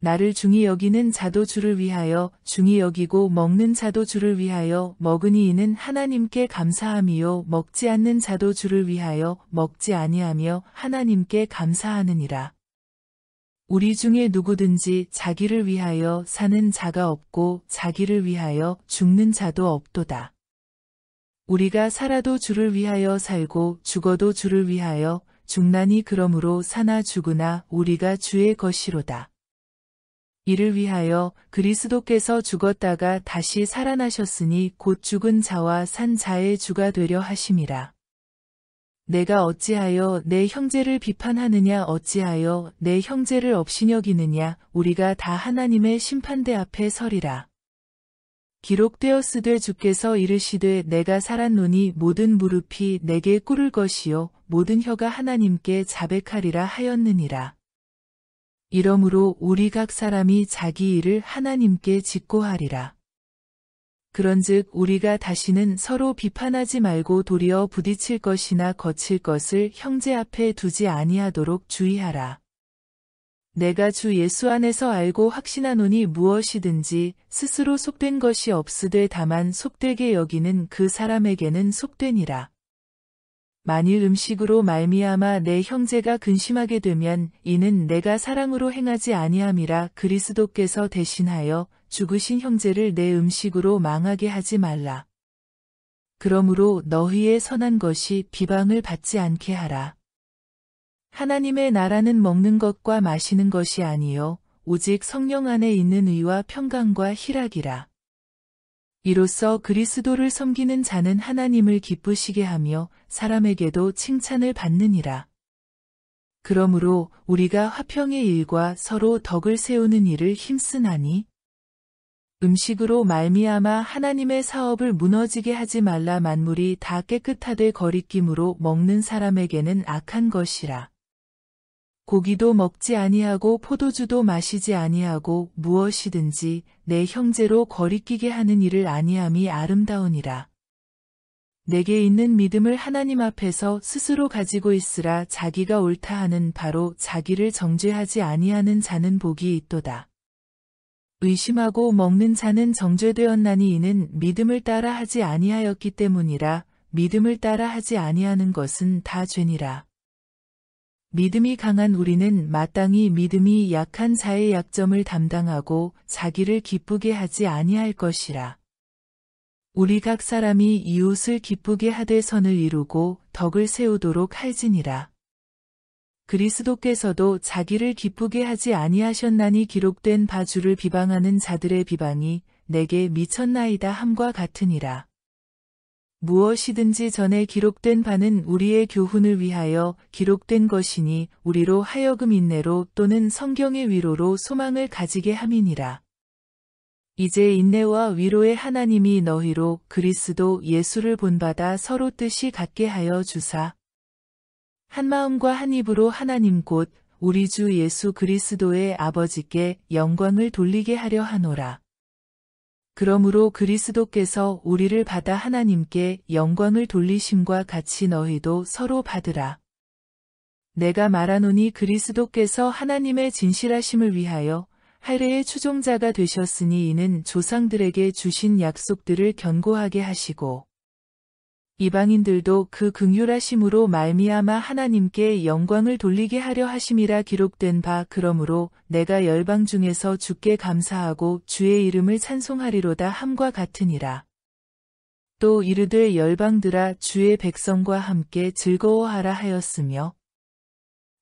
나를 중히 여기는 자도 주를 위하여 중히 여기고 먹는 자도 주를 위하여 먹으니 이는 하나님께 감사함이요 먹지 않는 자도 주를 위하여 먹지 아니하며 하나님께 감사하느니라. 우리 중에 누구든지 자기를 위하여 사는 자가 없고 자기를 위하여 죽는 자도 없도다. 우리가 살아도 주를 위하여 살고 죽어도 주를 위하여 죽나니 그러므로 사나 죽으나 우리가 주의 것이로다. 이를 위하여 그리스도께서 죽었다가 다시 살아나셨으니 곧 죽은 자와 산 자의 주가 되려 하심이라. 내가 어찌하여 내 형제를 비판하느냐? 어찌하여 내 형제를 업신여기느냐? 우리가 다 하나님의 심판대 앞에 서리라. 기록되었으되 주께서 이르시되 내가 살았노니 모든 무릎이 내게 꿇을 것이요 모든 혀가 하나님께 자백하리라 하였느니라. 이러므로 우리 각 사람이 자기 일을 하나님께 직고하리라. 그런즉 우리가 다시는 서로 비판하지 말고 도리어 부딪힐 것이나 거칠 것을 형제 앞에 두지 아니하도록 주의하라. 내가 주 예수 안에서 알고 확신하노니 무엇이든지 스스로 속된 것이 없으되 다만 속되게 여기는 그 사람에게는 속되니라. 만일 음식으로 말미암아 내 형제가 근심하게 되면 이는 내가 사랑으로 행하지 아니함이라. 그리스도께서 대신하여 죽으신 형제를 내 음식으로 망하게 하지 말라. 그러므로 너희의 선한 것이 비방을 받지 않게 하라. 하나님의 나라는 먹는 것과 마시는 것이 아니요 오직 성령 안에 있는 의와 평강과 희락이라. 이로써 그리스도를 섬기는 자는 하나님을 기쁘시게 하며 사람에게도 칭찬을 받느니라. 그러므로 우리가 화평의 일과 서로 덕을 세우는 일을 힘쓰나니 음식으로 말미암아 하나님의 사업을 무너지게 하지 말라. 만물이 다 깨끗하되 거리낌으로 먹는 사람에게는 악한 것이라. 고기도 먹지 아니하고 포도주도 마시지 아니하고 무엇이든지 내 형제로 거리끼게 하는 일을 아니함이 아름다우니라. 내게 있는 믿음을 하나님 앞에서 스스로 가지고 있으라. 자기가 옳다 하는 바로 자기를 정죄하지 아니하는 자는 복이 있도다. 의심하고 먹는 자는 정죄되었나니 이는 믿음을 따라 하지 아니하였기 때문이라. 믿음을 따라 하지 아니하는 것은 다 죄니라. 믿음이 강한 우리는 마땅히 믿음이 약한 자의 약점을 담당하고 자기를 기쁘게 하지 아니할 것이라. 우리 각 사람이 이웃을 기쁘게 하되 선을 이루고 덕을 세우도록 할지니라. 그리스도께서도 자기를 기쁘게 하지 아니하셨나니 기록된 바 주를 비방하는 자들의 비방이 내게 미쳤나이다 함과 같으니라. 무엇이든지 전에 기록된 바는 우리의 교훈을 위하여 기록된 것이니 우리로 하여금 인내로 또는 성경의 위로로 소망을 가지게 함이니라. 이제 인내와 위로의 하나님이 너희로 그리스도 예수를 본받아 서로 뜻이 같게 하여 주사 한 마음과 한 입으로 하나님 곧 우리 주 예수 그리스도의 아버지께 영광을 돌리게 하려 하노라. 그러므로 그리스도께서 우리를 받아 하나님께 영광을 돌리심과 같이 너희도 서로 받으라. 내가 말하노니 그리스도께서 하나님의 진실하심을 위하여 할례의 추종자가 되셨으니 이는 조상들에게 주신 약속들을 견고하게 하시고 이방인들도 그 긍휼하심으로 말미암아 하나님께 영광을 돌리게 하려 하심이라. 기록된 바 그러므로 내가 열방 중에서 주께 감사하고 주의 이름을 찬송하리로다 함과 같으니라. 또 이르되 열방들아 주의 백성과 함께 즐거워하라 하였으며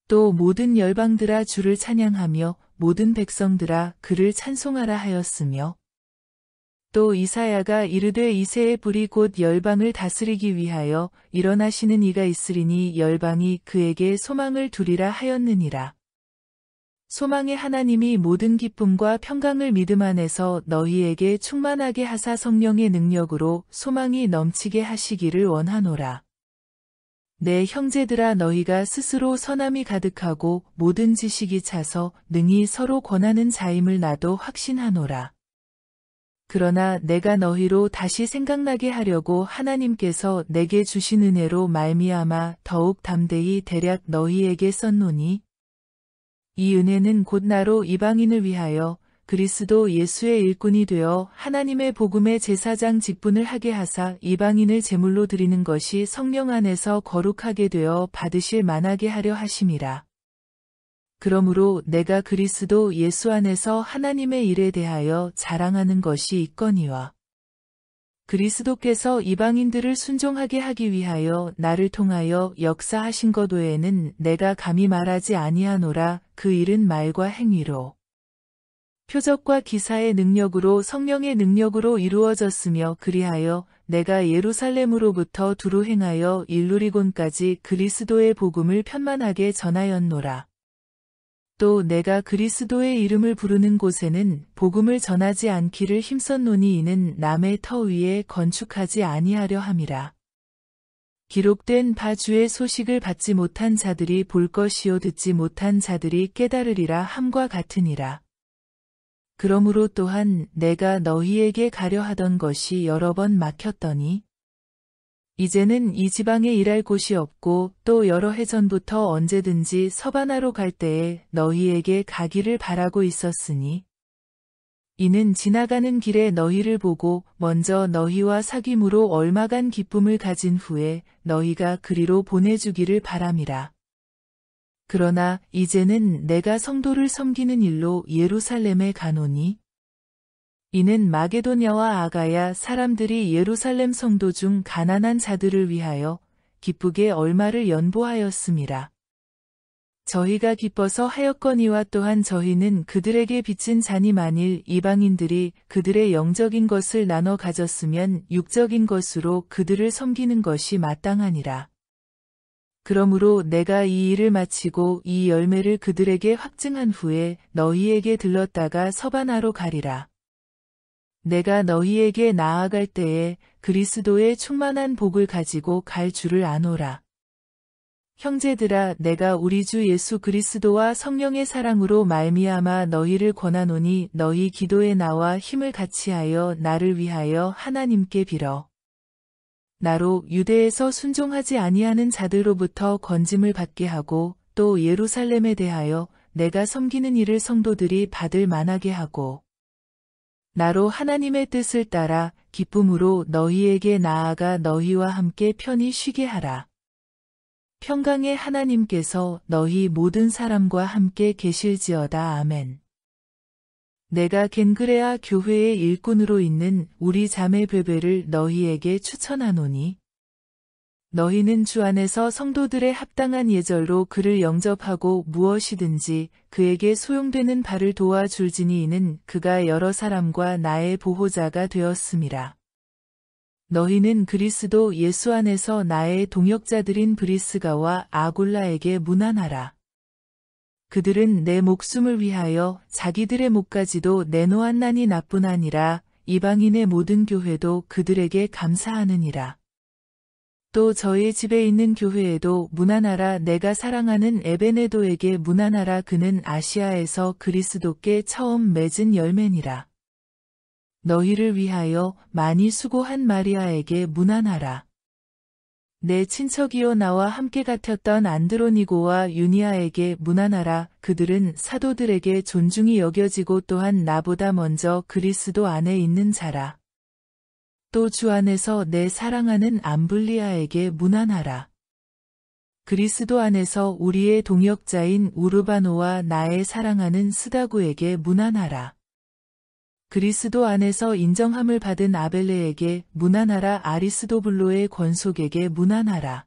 또 모든 열방들아 주를 찬양하며 모든 백성들아 그를 찬송하라 하였으며 또 이사야가 이르되 이새의 불이 곧 열방을 다스리기 위하여 일어나시는 이가 있으리니 열방이 그에게 소망을 두리라 하였느니라. 소망의 하나님이 모든 기쁨과 평강을 믿음 안에서 너희에게 충만하게 하사 성령의 능력으로 소망이 넘치게 하시기를 원하노라. 내 형제들아 너희가 스스로 선함이 가득하고 모든 지식이 차서 능히 서로 권하는 자임을 나도 확신하노라. 그러나 내가 너희로 다시 생각나게 하려고 하나님께서 내게 주신 은혜로 말미암아 더욱 담대히 대략 너희에게 썼노니 이 은혜는 곧 나로 이방인을 위하여 그리스도 예수의 일꾼이 되어 하나님의 복음의 제사장 직분을 하게 하사 이방인을 제물로 드리는 것이 성령 안에서 거룩하게 되어 받으실 만하게 하려 하심이라. 그러므로 내가 그리스도 예수 안에서 하나님의 일에 대하여 자랑하는 것이 있거니와 그리스도께서 이방인들을 순종하게 하기 위하여 나를 통하여 역사하신 것 외에는 내가 감히 말하지 아니하노라. 그 일은 말과 행위로 표적과 기사의 능력으로 성령의 능력으로 이루어졌으며 그리하여 내가 예루살렘으로부터 두루 행하여 일루리곤까지 그리스도의 복음을 편만하게 전하였노라. 또 내가 그리스도의 이름을 부르는 곳에는 복음을 전하지 않기를 힘썼노니 이는 남의 터 위에 건축하지 아니하려 함이라. 기록된 바 주의 소식을 받지 못한 자들이 볼 것이요 듣지 못한 자들이 깨달으리라 함과 같으니라. 그러므로 또한 내가 너희에게 가려 하던 것이 여러 번 막혔더니 이제는 이 지방에 일할 곳이 없고 또 여러 해 전부터 언제든지 서바나로 갈 때에 너희에게 가기를 바라고 있었으니 이는 지나가는 길에 너희를 보고 먼저 너희와 사귐으로 얼마간 기쁨을 가진 후에 너희가 그리로 보내주기를 바람이라. 그러나 이제는 내가 성도를 섬기는 일로 예루살렘에 가노니 이는 마게도냐와 아가야 사람들이 예루살렘 성도 중 가난한 자들을 위하여 기쁘게 얼마를 연보하였음이라. 저희가 기뻐서 하였거니와 또한 저희는 그들에게 빚진 잔이 만일 이방인들이 그들의 영적인 것을 나눠 가졌으면 육적인 것으로 그들을 섬기는 것이 마땅하니라. 그러므로 내가 이 일을 마치고 이 열매를 그들에게 확증한 후에 너희에게 들렀다가 서바나로 가리라. 내가 너희에게 나아갈 때에 그리스도의 충만한 복을 가지고 갈 줄을 아노라. 형제들아, 내가 우리 주 예수 그리스도와 성령의 사랑으로 말미암아 너희를 권하노니 너희 기도에 나와 힘을 같이하여 나를 위하여 하나님께 빌어. 나로 유대에서 순종하지 아니하는 자들로부터 건짐을 받게 하고 또 예루살렘에 대하여 내가 섬기는 일을 성도들이 받을 만하게 하고 나로 하나님의 뜻을 따라 기쁨으로 너희에게 나아가 너희와 함께 편히 쉬게 하라. 평강의 하나님께서 너희 모든 사람과 함께 계실지어다. 아멘. 내가 겐그레아 교회의 일꾼으로 있는 우리 자매 베베를 너희에게 추천하노니 너희는 주 안에서 성도들의 합당한 예절로 그를 영접하고 무엇이든지 그에게 소용되는 바를 도와줄지니 이는 그가 여러 사람과 나의 보호자가 되었음이라. 너희는 그리스도 예수 안에서 나의 동역자들인 브리스가와 아굴라에게 문안하라. 그들은 내 목숨을 위하여 자기들의 목까지도 내놓았나니 나뿐 아니라 이방인의 모든 교회도 그들에게 감사하느니라. 또 저희 집에 있는 교회에도 문안하라. 내가 사랑하는 에베네도에게 문안하라. 그는 아시아에서 그리스도께 처음 맺은 열매니라. 너희를 위하여 많이 수고한 마리아에게 문안하라. 내 친척이요 나와 함께 같았던 안드로니고와 유니아에게 문안하라. 그들은 사도들에게 존중이 여겨지고 또한 나보다 먼저 그리스도 안에 있는 자라. 또 주 안에서 내 사랑하는 암블리아에게 문안하라. 그리스도 안에서 우리의 동역자인 우르바노와 나의 사랑하는 스다구에게 문안하라. 그리스도 안에서 인정함을 받은 아벨레에게 문안하라. 아리스도블로의 권속에게 문안하라.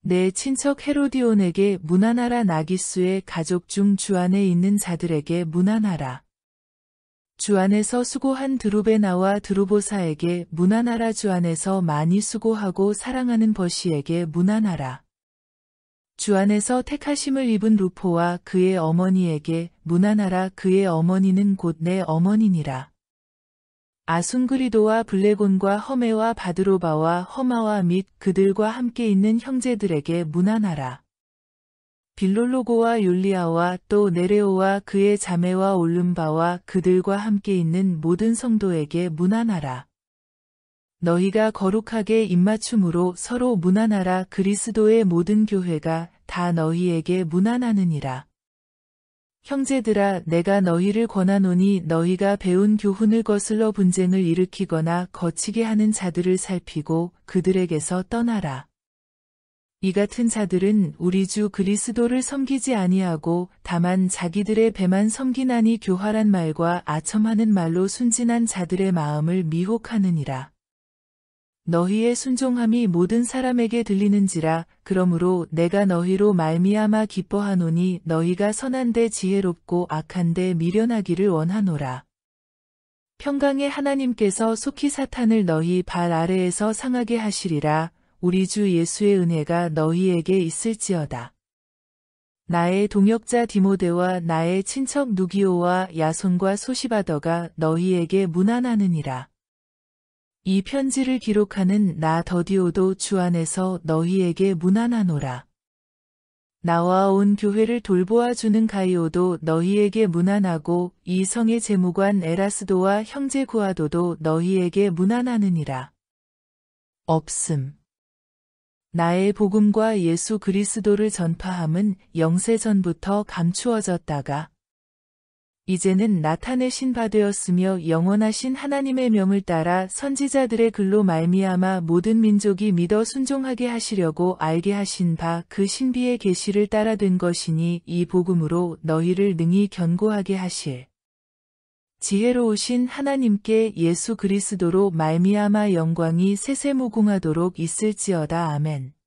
내 친척 헤로디온에게 문안하라. 나기수의 가족 중 주 안에 있는 자들에게 문안하라. 주 안에서 수고한 드루베나와 드루보사에게 문안하라. 주 안에서 많이 수고하고 사랑하는 버시에게 문안하라. 주 안에서 택하심을 입은 루포와 그의 어머니에게 문안하라. 그의 어머니는 곧 내 어머니니라. 아순그리도와 블레곤과 허메와 바드로바와 허마와 및 그들과 함께 있는 형제들에게 문안하라. 빌롤로고와 율리아와 또 네레오와 그의 자매와 올름바와 그들과 함께 있는 모든 성도에게 문안하라. 너희가 거룩하게 입맞춤으로 서로 문안하라. 그리스도의 모든 교회가 다 너희에게 문안하느니라. 형제들아, 내가 너희를 권하노니 너희가 배운 교훈을 거슬러 분쟁을 일으키거나 거치게 하는 자들을 살피고 그들에게서 떠나라. 이 같은 자들은 우리 주 그리스도를 섬기지 아니하고 다만 자기들의 배만 섬기나니 교활한 말과 아첨하는 말로 순진한 자들의 마음을 미혹하느니라. 너희의 순종함이 모든 사람에게 들리는지라. 그러므로 내가 너희로 말미암아 기뻐하노니 너희가 선한데 지혜롭고 악한데 미련하기를 원하노라. 평강의 하나님께서 속히 사탄을 너희 발 아래에서 상하게 하시리라. 우리 주 예수의 은혜가 너희에게 있을지어다. 나의 동역자 디모데와 나의 친척 누기오와 야손과 소시바더가 너희에게 문안하느니라. 이 편지를 기록하는 나 더디오도 주 안에서 너희에게 문안하노라. 나와 온 교회를 돌보아 주는 가이오도 너희에게 문안하고 이 성의 재무관 에라스도와 형제 구아도도 너희에게 문안하느니라. 없음. 나의 복음과 예수 그리스도를 전파함은 영세 전부터 감추어졌다가 이제는 나타내신 바 되었으며 영원하신 하나님의 명을 따라 선지자들의 글로 말미암아 모든 민족이 믿어 순종하게 하시려고 알게 하신 바 그 신비의 계시를 따라 된 것이니 이 복음으로 너희를 능히 견고하게 하실 지혜로우신 하나님께 예수 그리스도로 말미암아 영광이 세세무궁하도록 있을지어다. 아멘.